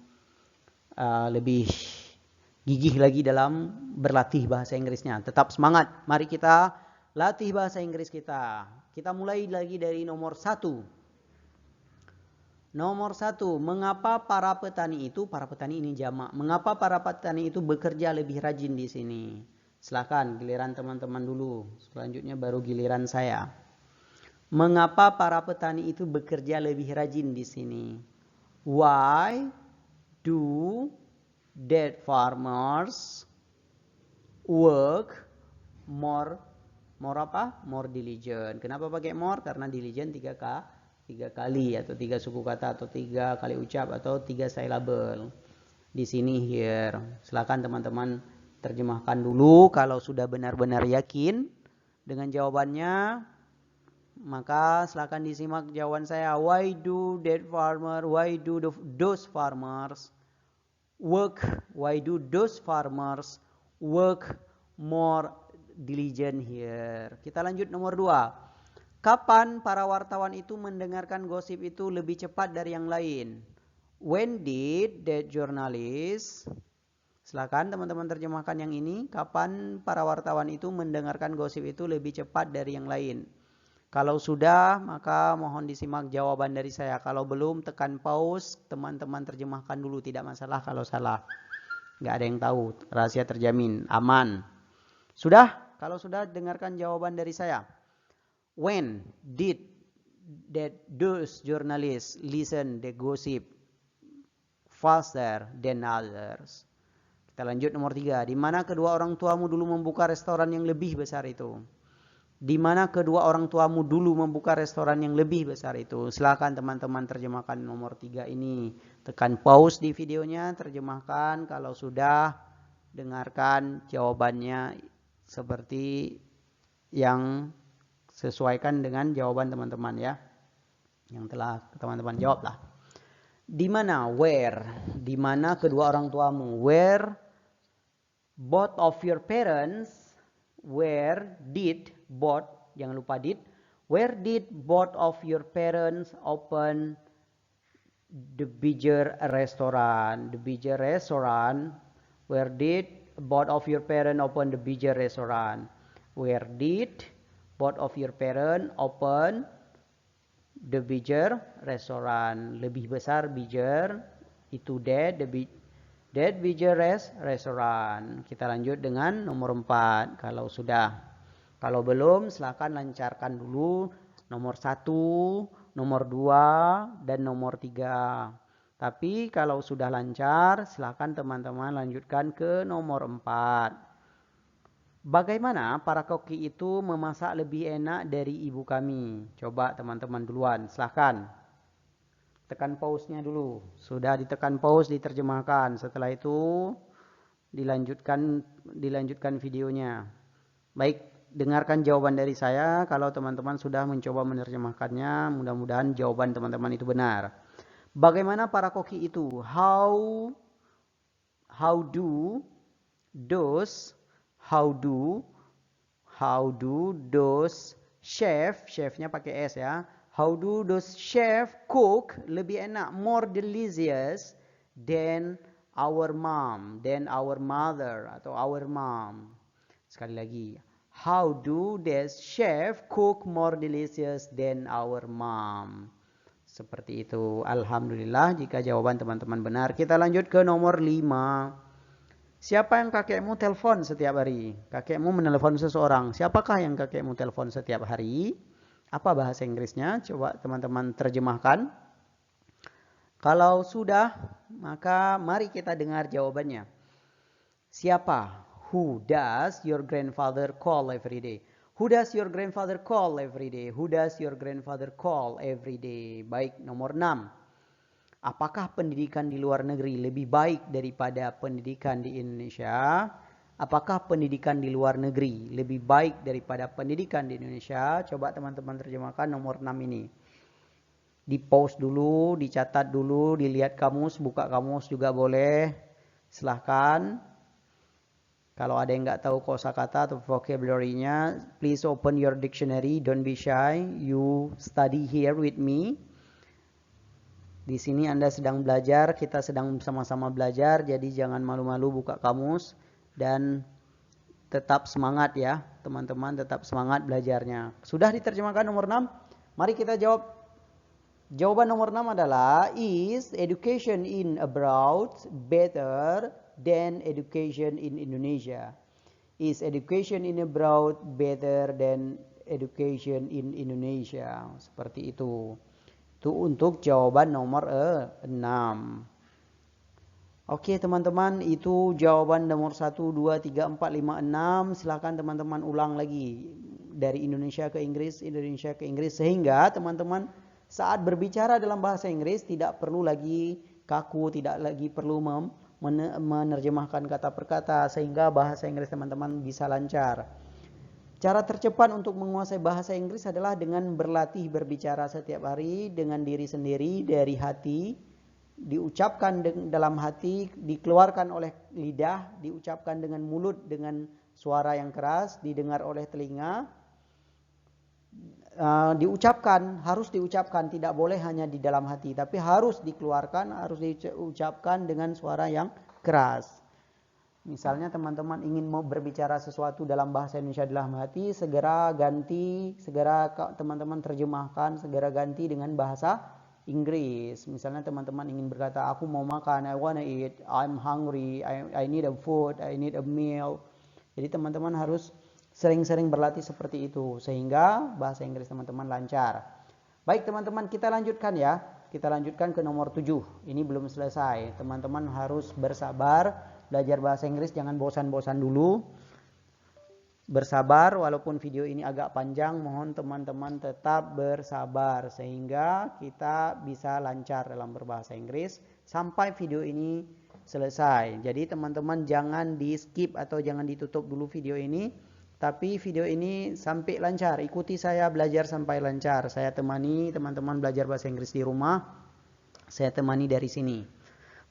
lebih gigih lagi dalam berlatih bahasa Inggrisnya. Tetap semangat. Mari kita latih bahasa Inggris kita. Kita mulai lagi dari nomor 1. Nomor 1, mengapa para petani ini jamak. Mengapa para petani itu bekerja lebih rajin di sini? Silakan, giliran teman-teman dulu. Selanjutnya baru giliran saya. Mengapa para petani itu bekerja lebih rajin di sini? Why do that farmers work more diligent? Kenapa pakai more? Karena diligent 3 kali atau 3 suku kata atau 3 kali ucap atau 3 syllable. Di sini here. Silakan teman-teman terjemahkan dulu. Kalau sudah benar-benar yakin dengan jawabannya, maka silakan disimak jawaban saya. Why do those farmers work? Why do those farmers work more diligent here? Kita lanjut nomor 2. Kapan para wartawan itu mendengarkan gosip itu lebih cepat dari yang lain? When did that journalist? Silakan teman-teman terjemahkan yang ini. Kapan para wartawan itu mendengarkan gosip itu lebih cepat dari yang lain? Kalau sudah, maka mohon disimak jawaban dari saya. Kalau belum, tekan pause. Teman-teman terjemahkan dulu. Tidak masalah kalau salah. Nggak ada yang tahu. Rahasia terjamin. Aman. Sudah? Kalau sudah, dengarkan jawaban dari saya. When did those journalists listen the gossip faster than others? Kita lanjut nomor 3. Di mana kedua orang tuamu dulu membuka restoran yang lebih besar itu? Di mana kedua orang tuamu dulu membuka restoran yang lebih besar itu? Silakan teman-teman terjemahkan nomor 3 ini. Tekan pause di videonya, terjemahkan. Kalau sudah, dengarkan jawabannya seperti yang sesuaikan dengan jawaban teman-teman ya. Yang telah teman-teman jawab lah. Di mana? Where? Di mana kedua orang tuamu? Where both of your parents? Where did both? Jangan lupa did. Where did both of your parents open the bigger restaurant? The bigger restaurant. Where did both of your parents open the bigger restaurant? Where did both of your parents open the bigger restaurant? Lebih besar bigger itu that bigger restaurant. Kita lanjut dengan nomor 4 kalau sudah. Kalau belum, silakan lancarkan dulu nomor 1, nomor 2, dan nomor 3. Tapi kalau sudah lancar, silakan teman-teman lanjutkan ke nomor 4. Bagaimana para koki itu memasak lebih enak dari ibu kami? Coba teman-teman duluan, silahkan. Tekan pause-nya dulu. Sudah ditekan pause, diterjemahkan. Setelah itu dilanjutkan videonya. Baik, dengarkan jawaban dari saya. Kalau teman-teman sudah mencoba menerjemahkannya, mudah-mudahan jawaban teman-teman itu benar. Bagaimana para koki itu? How do those chefnya pakai S ya. How do those chef cook lebih enak, more delicious than our mother atau our mom. Sekali lagi, how do those chef cook more delicious than our mom? Seperti itu. Alhamdulillah jika jawaban teman-teman benar. Kita lanjut ke nomor 5. Siapa yang kakekmu telepon setiap hari? Kakekmu menelepon seseorang. Siapakah yang kakekmu telepon setiap hari? Apa bahasa Inggrisnya? Coba teman-teman terjemahkan. Kalau sudah, maka mari kita dengar jawabannya. Siapa? Who does your grandfather call every day? Who does your grandfather call every day? Who does your grandfather call every day? Baik, nomor 6. Apakah pendidikan di luar negeri lebih baik daripada pendidikan di Indonesia? Apakah pendidikan di luar negeri lebih baik daripada pendidikan di Indonesia? Coba teman-teman terjemahkan nomor 6 ini. Di pause dulu, dicatat dulu, dilihat kamus, buka kamus juga boleh. Silahkan. Kalau ada yang nggak tahu kosakata atau vocabulary-nya, please open your dictionary, don't be shy. You study here with me. Di sini Anda sedang belajar, kita sedang sama-sama belajar, jadi jangan malu-malu buka kamus dan tetap semangat ya, teman-teman, tetap semangat belajarnya. Sudah diterjemahkan nomor 6? Mari kita jawab. Jawaban nomor 6 adalah, is education in abroad better than education in Indonesia? Is education in abroad better than education in Indonesia? Seperti itu. Itu untuk jawaban nomor 6. Oke teman-teman, itu jawaban nomor 1, 2, 3, 4, 5, 6. Silahkan teman-teman ulang lagi dari Indonesia ke Inggris, sehingga teman-teman saat berbicara dalam bahasa Inggris tidak perlu lagi kaku, tidak lagi perlu menerjemahkan kata per kata, sehingga bahasa Inggris teman-teman bisa lancar. Cara tercepat untuk menguasai bahasa Inggris adalah dengan berlatih berbicara setiap hari dengan diri sendiri dari hati, diucapkan dalam hati, dikeluarkan oleh lidah, diucapkan dengan mulut dengan suara yang keras, didengar oleh telinga, harus diucapkan, tidak boleh hanya di dalam hati, tapi harus dikeluarkan, harus diucapkan dengan suara yang keras. Misalnya teman-teman ingin mau berbicara sesuatu dalam bahasa Indonesia dalam hati, segera teman-teman terjemahkan, segera ganti dengan bahasa Inggris. Misalnya teman-teman ingin berkata, aku mau makan, I wanna eat, I'm hungry, I need a food, I need a meal. Jadi teman-teman harus sering-sering berlatih seperti itu, sehingga bahasa Inggris teman-teman lancar. Baik teman-teman, kita lanjutkan ya. Kita lanjutkan ke nomor 7. Ini belum selesai. Teman-teman harus bersabar. Belajar bahasa Inggris jangan bosan-bosan dulu. Bersabar walaupun video ini agak panjang, mohon teman-teman tetap bersabar sehingga kita bisa lancar dalam berbahasa Inggris sampai video ini selesai. Jadi teman-teman jangan di skip atau jangan ditutup dulu video ini, tapi video ini sampai lancar. Ikuti saya belajar sampai lancar. Saya temani teman-teman belajar bahasa Inggris di rumah. Saya temani dari sini.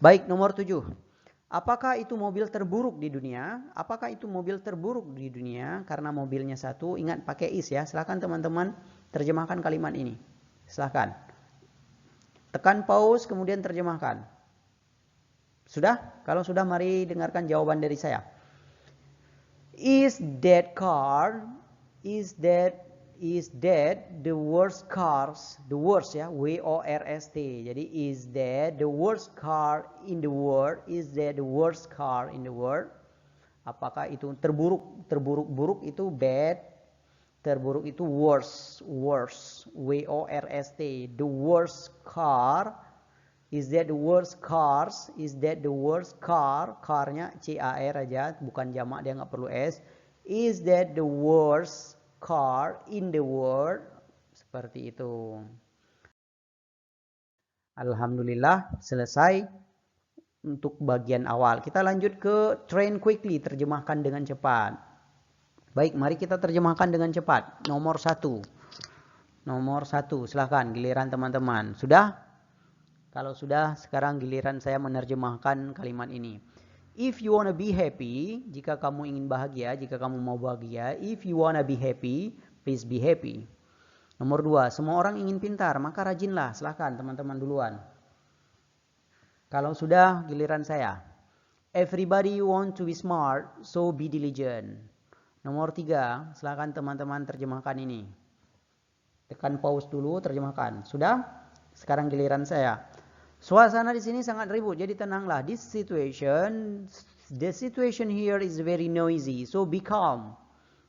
Baik, nomor 7. Apakah itu mobil terburuk di dunia? Apakah itu mobil terburuk di dunia? Karena mobilnya satu, ingat pakai is ya. Silakan teman-teman terjemahkan kalimat ini. Silakan. Tekan pause, kemudian terjemahkan. Sudah? Kalau sudah, mari dengarkan jawaban dari saya. Is that the worst cars, the worst ya, WORST. Jadi is that the worst car in the world? Is that the worst car in the world? Apakah itu terburuk? Terburuk itu bad. Terburuk itu worst, WORST. The worst car. Is that the worst cars? Is that the worst car? Car-nya CAR aja, bukan jamak, dia nggak perlu S. Is that the worst car in the world? Seperti itu. Alhamdulillah selesai untuk bagian awal. Kita lanjut ke train quickly, terjemahkan dengan cepat. Baik, mari kita terjemahkan dengan cepat. Nomor 1. Nomor 1, silahkan giliran teman-teman. Sudah? Kalau sudah, sekarang giliran saya menerjemahkan kalimat ini. If you wanna be happy, jika kamu ingin bahagia, jika kamu mau bahagia, if you wanna be happy, please be happy. Nomor 2, semua orang ingin pintar, maka rajinlah. Silahkan teman-teman duluan. Kalau sudah, giliran saya. Everybody want to be smart, so be diligent. Nomor 3, silahkan teman-teman terjemahkan ini. Tekan pause dulu, terjemahkan. Sudah? Sekarang giliran saya. Suasana di sini sangat ribut, jadi tenanglah. The situation here is very noisy, so be calm,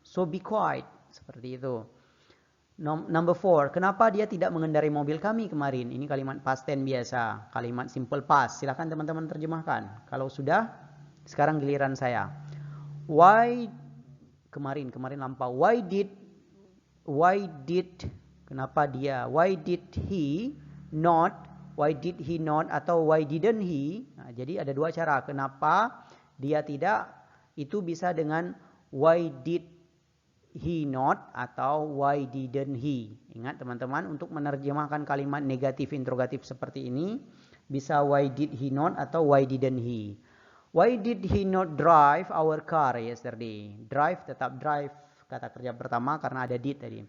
so be quiet. Seperti itu. Number 4, kenapa dia tidak mengendarai mobil kami kemarin? Ini kalimat past tense biasa, kalimat simple past. Silakan teman-teman terjemahkan. Kalau sudah, sekarang giliran saya. Why kemarin lampau. Why did kenapa dia? Why did he not atau why didn't he? Nah, jadi ada dua cara. Kenapa dia tidak? Itu bisa dengan why did he not atau why didn't he. Ingat teman-teman, untuk menerjemahkan kalimat negatif interrogatif seperti ini bisa why did he not atau why didn't he. Why did he not drive our car yesterday? Drive tetap drive, kata kerja pertama karena ada did tadi.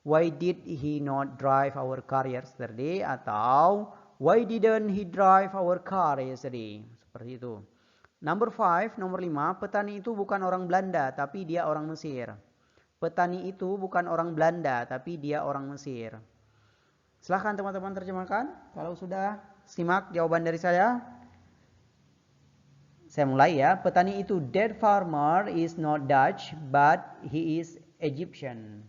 Why did he not drive our car yesterday? Atau why didn't he drive our car yesterday? Seperti itu. Nomor 5, petani itu bukan orang Belanda tapi dia orang Mesir. Petani itu bukan orang Belanda tapi dia orang Mesir. Silahkan teman-teman terjemahkan. Kalau sudah, simak jawaban dari saya. Saya mulai ya. Petani itu, that farmer is not Dutch but he is Egyptian.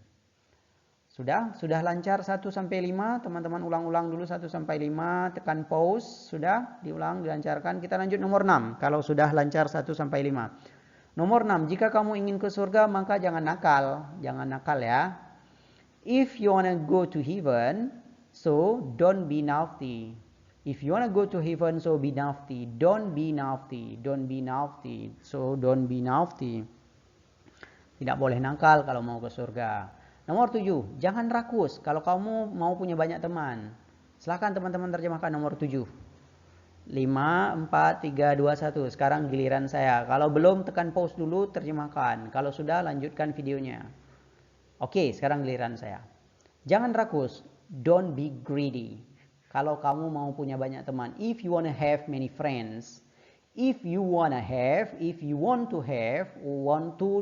Sudah lancar 1 sampai 5. Teman-teman ulang-ulang dulu 1 sampai 5, tekan pause. Sudah diulang, dilancarkan. Kita lanjut nomor 6. Kalau sudah lancar 1 sampai 5. Nomor 6, jika kamu ingin ke surga maka jangan nakal. Jangan nakal ya. If you wanna go to heaven, so don't be naughty. If you wanna go to heaven, so be naughty. Don't be naughty. Don't be naughty. So don't be naughty. Tidak boleh nakal kalau mau ke surga. Nomor 7, jangan rakus kalau kamu mau punya banyak teman. Silakan teman-teman terjemahkan nomor 7. 5, 4, 3, 2, 1. Sekarang giliran saya. Kalau belum, tekan pause dulu, terjemahkan. Kalau sudah, lanjutkan videonya. Oke, sekarang giliran saya. Jangan rakus. Don't be greedy. Kalau kamu mau punya banyak teman. If you wanna have many friends. If you want to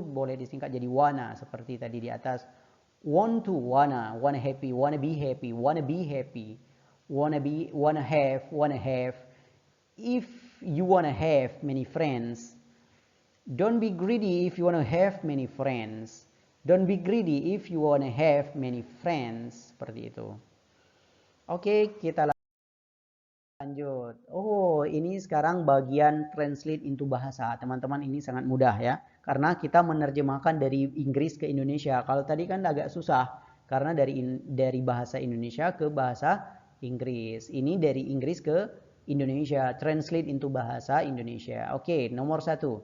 boleh disingkat jadi wanna. Seperti tadi di atas. Wanna happy, wanna be happy. Wanna have. If you wanna have many friends. Don't be greedy if you wanna have many friends. Don't be greedy if you wanna have many friends. Seperti itu. Oke, kita lanjut. Oh, ini sekarang bagian translate into bahasa. Teman-teman, ini sangat mudah ya. Karena kita menerjemahkan dari Inggris ke Indonesia. Kalau tadi kan agak susah. Karena dari bahasa Indonesia ke bahasa Inggris. Ini dari Inggris ke Indonesia. Translate into bahasa Indonesia. Oke, nomor 1.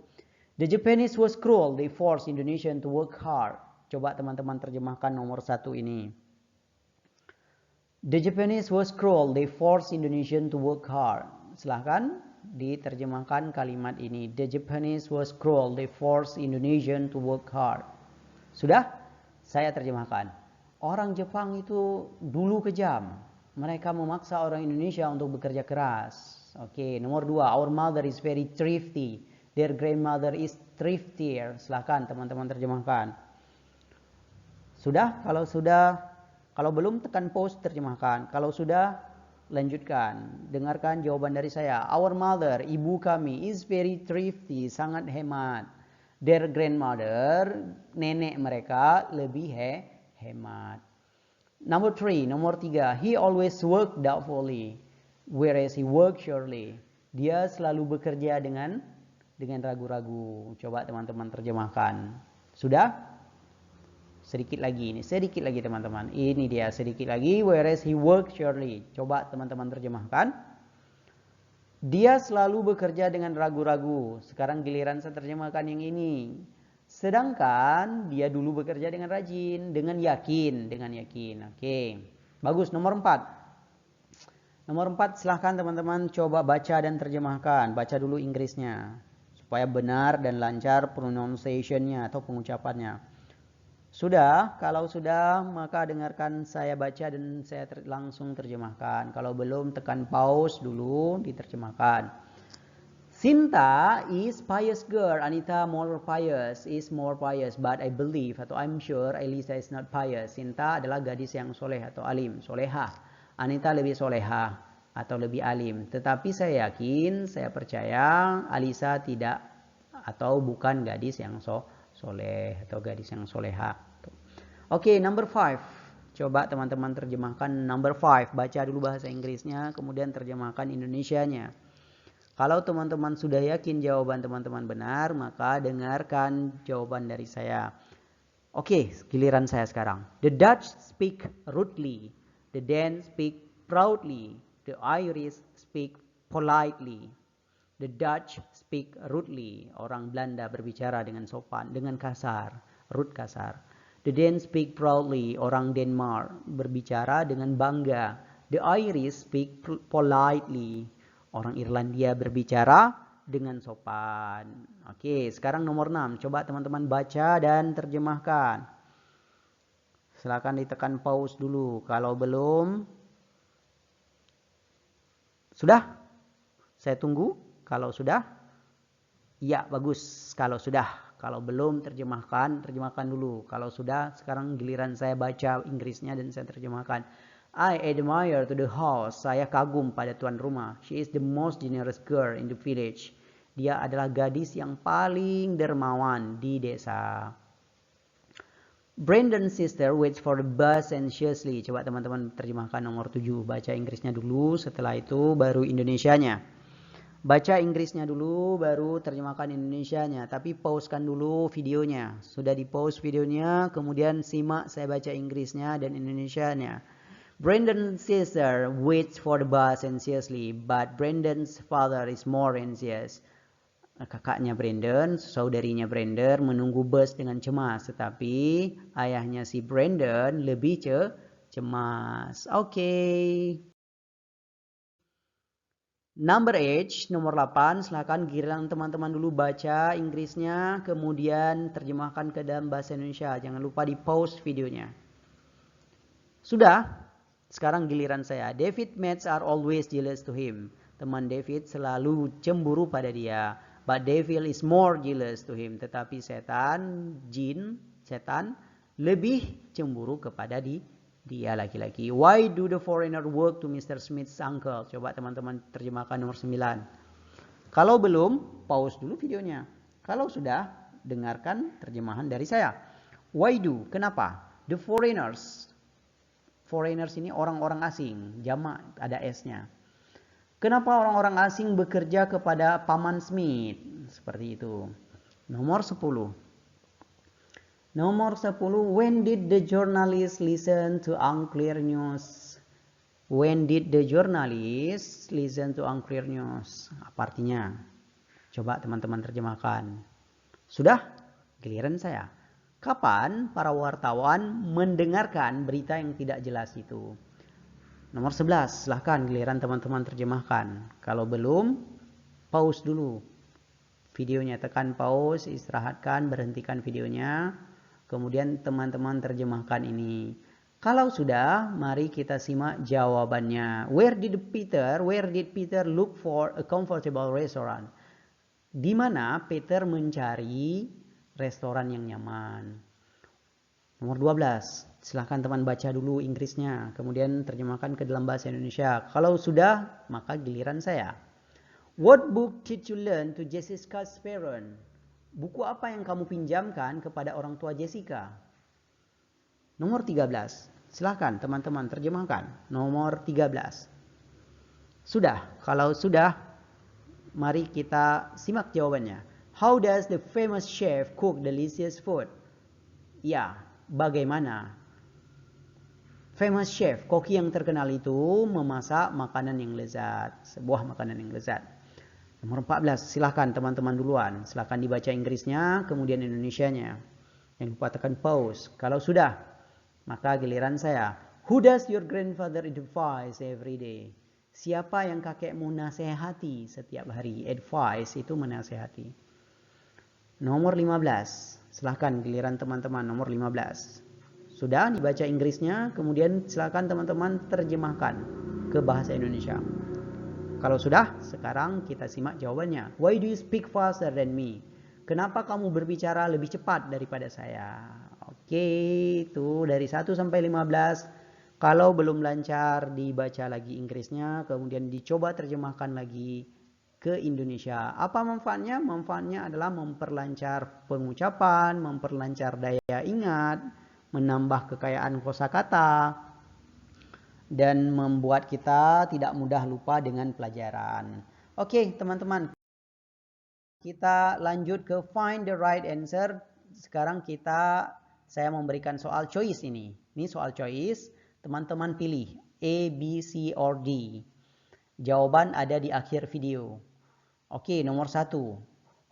The Japanese was cruel. They forced Indonesian to work hard. Coba teman-teman terjemahkan nomor 1 ini. The Japanese was cruel. They forced Indonesian to work hard. Silahkan diterjemahkan kalimat ini. The Japanese was cruel. They forced Indonesian to work hard. Sudah? Saya terjemahkan. Orang Jepang itu dulu kejam. Mereka memaksa orang Indonesia untuk bekerja keras. Oke, nomor 2. Our mother is very thrifty. Their grandmother is thriftier. Silahkan teman-teman terjemahkan. Sudah? Kalau belum, tekan pause, terjemahkan. Kalau sudah, lanjutkan. Dengarkan jawaban dari saya. Our mother, ibu kami, is very thrifty, sangat hemat. Their grandmother, nenek mereka, lebih hemat. Nomor 3. He always worked doubtfully, whereas he worked surely. Dia selalu bekerja dengan ragu-ragu. Coba teman-teman terjemahkan. Sudah? Sedikit lagi teman-teman. Ini dia sedikit lagi. Whereas he worked surely. Coba teman-teman terjemahkan. Dia selalu bekerja dengan ragu-ragu. Sekarang giliran saya terjemahkan yang ini. Sedangkan dia dulu bekerja dengan rajin, dengan yakin. Oke. Bagus, nomor 4. Nomor 4, silahkan teman-teman coba baca dan terjemahkan. Baca dulu Inggrisnya supaya benar dan lancar pronunciation-nya atau pengucapannya. Sudah? Kalau sudah, maka dengarkan saya baca dan saya langsung terjemahkan. Kalau belum, tekan pause dulu, diterjemahkan. Sinta is pious girl. Anita is more pious, but I believe atau I'm sure Elisa is not pious. Sinta adalah gadis yang soleh atau alim, solehah. Anita lebih solehah atau lebih alim. Tetapi saya yakin, saya percaya Alisa tidak atau bukan gadis yang soleh atau gadis yang soleha. Oke, number 5. Coba teman-teman terjemahkan number 5. Baca dulu bahasa Inggrisnya, kemudian terjemahkan Indonesianya. Kalau teman-teman sudah yakin jawaban teman-teman benar, maka dengarkan jawaban dari saya. Oke, giliran saya sekarang. The Dutch speak rudely. The Danes speak proudly. The Irish speak politely. The Dutch speak rudely. Orang Belanda berbicara dengan sopan, dengan kasar, rude kasar. The Danes speak proudly. Orang Denmark berbicara dengan bangga. The Irish speak politely. Orang Irlandia berbicara dengan sopan. Oke, sekarang nomor 6. Coba teman-teman baca dan terjemahkan. Silakan ditekan pause dulu. Kalau belum, sudah? Saya tunggu. Kalau sudah, ya bagus. Kalau sudah, kalau belum terjemahkan dulu. Kalau sudah, sekarang giliran saya baca Inggrisnya dan saya terjemahkan. I admire to the house. Saya kagum pada tuan rumah. She is the most generous girl in the village. Dia adalah gadis yang paling dermawan di desa. Brandon's sister waits for the bus anxiously. Coba teman-teman terjemahkan nomor 7. Baca Inggrisnya dulu, setelah itu baru Indonesianya. Baca Inggrisnya dulu, baru terjemahkan Indonesianya. Tapi pausekan dulu videonya. Sudah di pause videonya, kemudian simak saya baca Inggrisnya dan Indonesianya. Brandon's sister waits for the bus anxiously, but Brandon's father is more anxious. Kakaknya Brandon, saudarinya Brandon menunggu bus dengan cemas, tetapi ayahnya si Brandon lebih cemas. Oke. Number 8, nomor 8, silakan giliran teman-teman dulu baca Inggrisnya, kemudian terjemahkan ke dalam bahasa Indonesia. Jangan lupa di pause videonya. Sudah? Sekarang giliran saya. David mates are always jealous to him. Teman David selalu cemburu pada dia. But devil is more jealous to him. Tetapi setan lebih cemburu kepada dia laki-laki. Why do the foreigner work to Mr. Smith's uncle? Coba teman-teman terjemahkan nomor 9. Kalau belum, pause dulu videonya. Kalau sudah, dengarkan terjemahan dari saya. Why do? Kenapa? The foreigners ini orang-orang asing, jamak ada S-nya. Kenapa orang-orang asing bekerja kepada Paman Smith? Seperti itu. Nomor 10. When did the journalist listen to unclear news? When did the journalist listen to unclear news? Apa artinya? Coba teman-teman terjemahkan. Sudah? Giliran saya. Kapan para wartawan mendengarkan berita yang tidak jelas itu? Nomor 11, silahkan giliran teman-teman terjemahkan. Kalau belum, pause dulu videonya. Tekan pause, istirahatkan, berhentikan videonya. Kemudian teman-teman terjemahkan ini. Kalau sudah, mari kita simak jawabannya. Where did Peter look for a comfortable restaurant? Di mana Peter mencari restoran yang nyaman? Nomor 12. Silahkan teman baca dulu Inggrisnya, kemudian terjemahkan ke dalam bahasa Indonesia. Kalau sudah, maka giliran saya. What book did you learn to Jessica's parent? Buku apa yang kamu pinjamkan kepada orang tua Jessica? Nomor 13. Silahkan teman-teman terjemahkan. Nomor 13. Sudah? Kalau sudah, mari kita simak jawabannya. How does the famous chef cook delicious food? Ya, bagaimana famous chef, koki yang terkenal itu memasak makanan yang lezat, sebuah makanan yang lezat. Nomor 14, silahkan teman-teman duluan. Silahkan dibaca Inggrisnya, kemudian Indonesianya. Jangan lupa tekan pause. Kalau sudah, maka giliran saya. Who does your grandfather advise every day? Siapa yang kakekmu nasihati setiap hari? Advice itu menasihati. Nomor 15. Silahkan giliran teman-teman nomor 15. Sudah dibaca Inggrisnya, kemudian silahkan teman-teman terjemahkan ke bahasa Indonesia. Kalau sudah, sekarang kita simak jawabannya. Why do you speak faster than me? Kenapa kamu berbicara lebih cepat daripada saya? Oke, itu dari 1 sampai 15. Kalau belum lancar, dibaca lagi Inggrisnya, kemudian dicoba terjemahkan lagi ke Indonesia. Apa manfaatnya? Manfaatnya adalah memperlancar pengucapan, memperlancar daya ingat, menambah kekayaan kosakata, dan membuat kita tidak mudah lupa dengan pelajaran. Oke, teman-teman. Kita lanjut ke find the right answer. Sekarang saya memberikan soal choice ini. Ini soal choice. Teman-teman pilih A, B, C, or D. Jawaban ada di akhir video. Oke, nomor 1.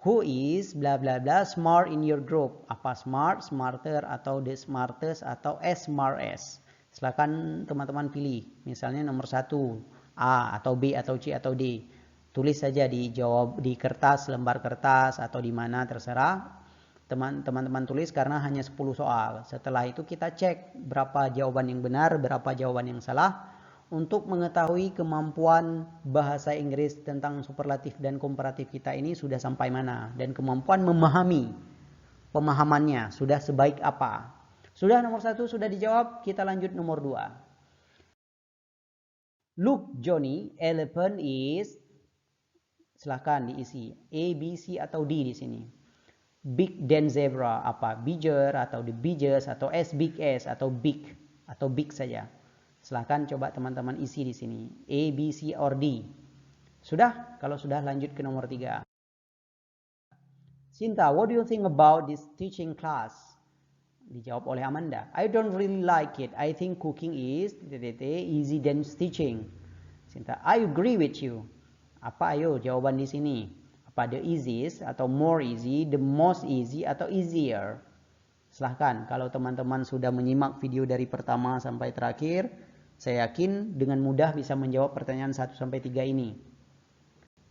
Who is bla bla bla smart in your group? Apa smart, smarter, atau the smartest, atau as smart as? Silakan teman-teman pilih. Misalnya nomor 1, A atau B atau C atau D. Tulis saja dijawab di kertas, lembar kertas atau di mana terserah. Teman-teman tulis karena hanya 10 soal. Setelah itu kita cek berapa jawaban yang benar, berapa jawaban yang salah. Untuk mengetahui kemampuan bahasa Inggris tentang superlatif dan komparatif kita ini sudah sampai mana. Dan kemampuan memahami, pemahamannya sudah sebaik apa. Sudah nomor 1 sudah dijawab, kita lanjut nomor 2. Look Johnny, elephant is, silahkan diisi A, B, C atau D di sini. Big than zebra, apa? Bigger atau the biggest atau as big as atau big saja. Silahkan coba teman-teman isi di sini. A, B, C, or D. Sudah? Kalau sudah lanjut ke nomor 3. Sinta, what do you think about this teaching class? Dijawab oleh Amanda. I don't really like it. I think cooking is easy than stitching. Sinta, I agree with you. Apa ayo jawaban di sini? Apa the easiest atau more easy, the most easy atau easier? Silahkan kalau teman-teman sudah menyimak video dari pertama sampai terakhir, saya yakin dengan mudah bisa menjawab pertanyaan 1 sampai 3 ini.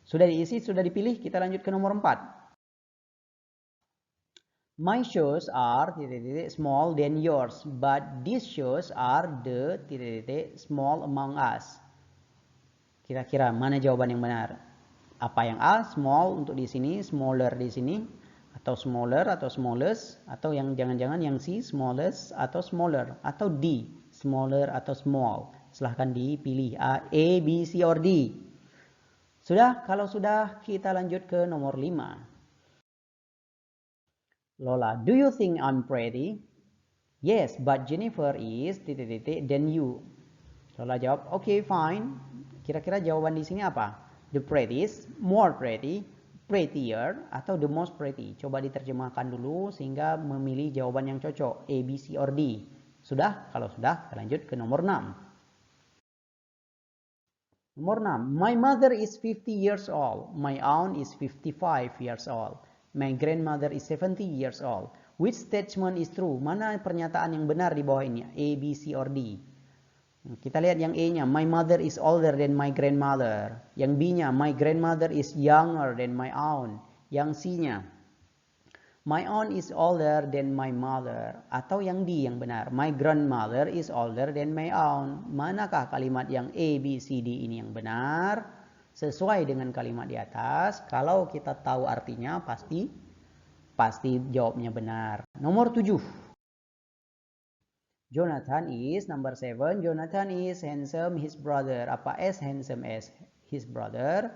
Sudah diisi, sudah dipilih, kita lanjut ke nomor 4. My shoes are small than yours, but these shoes are the small among us. Kira-kira mana jawaban yang benar? Apa yang A, small untuk di sini, smaller di sini, atau smaller atau smallest, atau yang jangan-jangan yang C, smallest atau smaller, atau D, smaller atau small. Silahkan dipilih A, B, C, or D. Sudah? Kalau sudah, kita lanjut ke nomor 5. Lola, do you think I'm pretty? Yes, but Jennifer is than you. Lola jawab, okay, fine. Kira-kira jawaban di sini apa? The prettiest, more pretty, prettier, atau the most pretty? Coba diterjemahkan dulu sehingga memilih jawaban yang cocok. A, B, C, or D. Sudah? Kalau sudah, kita lanjut ke nomor 6. Nomor 6. My mother is 50 years old. My aunt is 55 years old. My grandmother is 70 years old. Which statement is true? Mana pernyataan yang benar di bawah ini? A, B, C, or D? Kita lihat yang A-nya. My mother is older than my grandmother. Yang B-nya. My grandmother is younger than my aunt. Yang C-nya. My aunt is older than my mother. Atau yang D yang benar. My grandmother is older than my aunt. Manakah kalimat yang A, B, C, D ini yang benar? Sesuai dengan kalimat di atas. Kalau kita tahu artinya pasti jawabnya benar. Nomor 7. Jonathan is number 7. Jonathan is handsome his brother. Apa as handsome as his brother?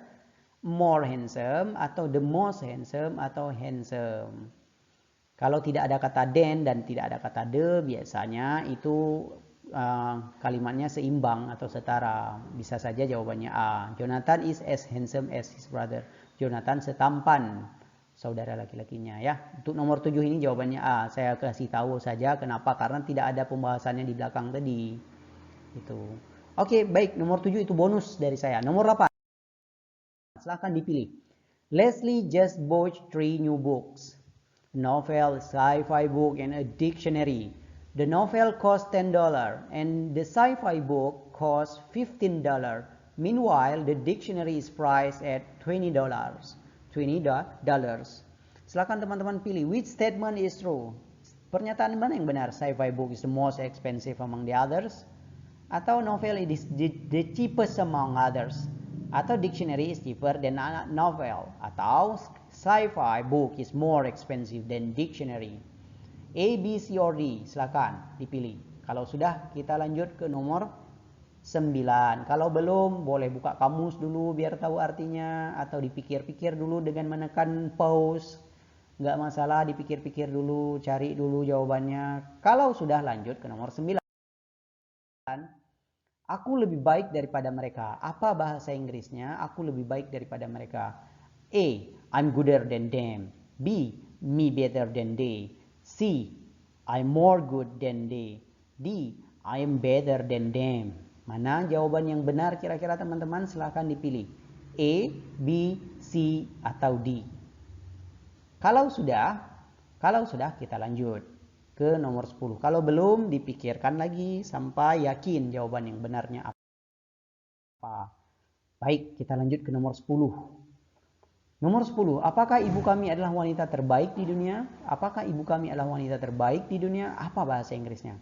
More handsome atau the most handsome atau handsome? Kalau tidak ada kata than dan tidak ada kata the, biasanya itu kalimatnya seimbang atau setara. Bisa saja jawabannya A. Jonathan is as handsome as his brother. Jonathan setampan saudara laki-lakinya ya. Untuk nomor 7 ini jawabannya A. Saya kasih tahu saja kenapa, karena tidak ada pembahasannya di belakang tadi. Itu. Oke, baik, nomor 7 itu bonus dari saya. Nomor 8. Silahkan dipilih. Leslie just bought 3 new books. A novel, a sci-fi book, and a dictionary. The novel cost $10 and the sci-fi book cost $15. Meanwhile, the dictionary is priced at $20. Silakan teman-teman pilih which statement is true. Pernyataan mana yang benar? Sci-fi book is the most expensive among the others, atau novel is the cheapest among others, atau dictionary is cheaper than a novel, atau sci-fi book is more expensive than dictionary. A, B, C, or D, silakan dipilih. Kalau sudah, kita lanjut ke nomor 9. Kalau belum, boleh buka kamus dulu biar tahu artinya, atau dipikir-pikir dulu dengan menekan pause. Nggak masalah, dipikir-pikir dulu, cari dulu jawabannya. Kalau sudah, lanjut ke nomor 9. Aku lebih baik daripada mereka. Apa bahasa Inggrisnya? Aku lebih baik daripada mereka. A, I'm gooder than them. B, me better than they. C, I'm more good than they. D, I am better than them. Mana jawaban yang benar kira-kira teman-teman? Silahkan dipilih. A, B, C, atau D. Kalau sudah kita lanjut ke nomor 10. Kalau belum, dipikirkan lagi sampai yakin jawaban yang benarnya apa. Baik, kita lanjut ke nomor 10. Nomor 10, apakah ibu kami adalah wanita terbaik di dunia? Apakah ibu kami adalah wanita terbaik di dunia? Apa bahasa Inggrisnya?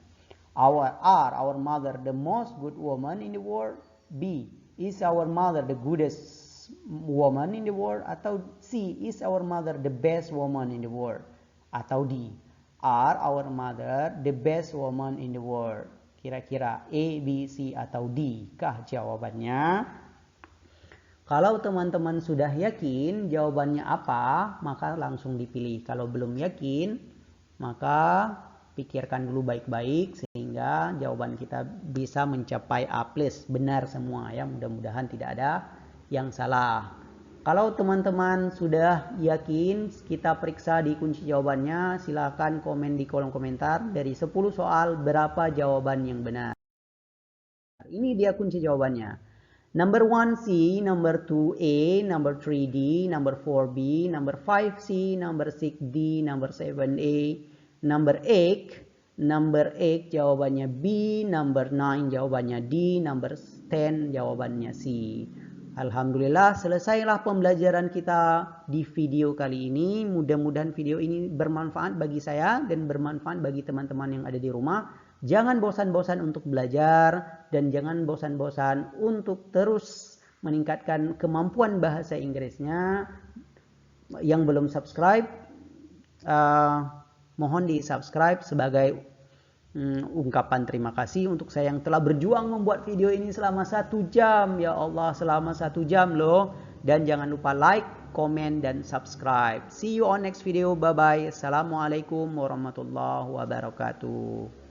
Our mother the most good woman in the world? B, is our mother the goodest woman in the world? Atau C, is our mother the best woman in the world? Atau D, are our mother the best woman in the world? Kira-kira A, B, C, atau D kah jawabannya? Kalau teman-teman sudah yakin jawabannya apa, maka langsung dipilih. Kalau belum yakin, maka pikirkan dulu baik-baik sehingga jawaban kita bisa mencapai A+, benar semua ya. Mudah-mudahan tidak ada yang salah. Kalau teman-teman sudah yakin, kita periksa di kunci jawabannya. Silakan komen di kolom komentar. Dari 10 soal, berapa jawaban yang benar? Ini dia kunci jawabannya. Number 1 C, number 2 A, number 3 D, number 4 B, number 5 C, number 6 D, number 7 A, number 8 jawabannya B, number 9 jawabannya D, number 10 jawabannya C. Alhamdulillah, selesailah pembelajaran kita di video kali ini. Mudah-mudahan video ini bermanfaat bagi saya dan bermanfaat bagi teman-teman yang ada di rumah. Jangan bosan-bosan untuk belajar dan jangan bosan-bosan untuk terus meningkatkan kemampuan bahasa Inggrisnya. Yang belum subscribe, mohon di-subscribe sebagai ungkapan terima kasih untuk saya yang telah berjuang membuat video ini selama 1 jam. Ya Allah, selama 1 jam loh. Dan jangan lupa like, komen, dan subscribe. See you on next video. Bye-bye. Assalamualaikum warahmatullahi wabarakatuh.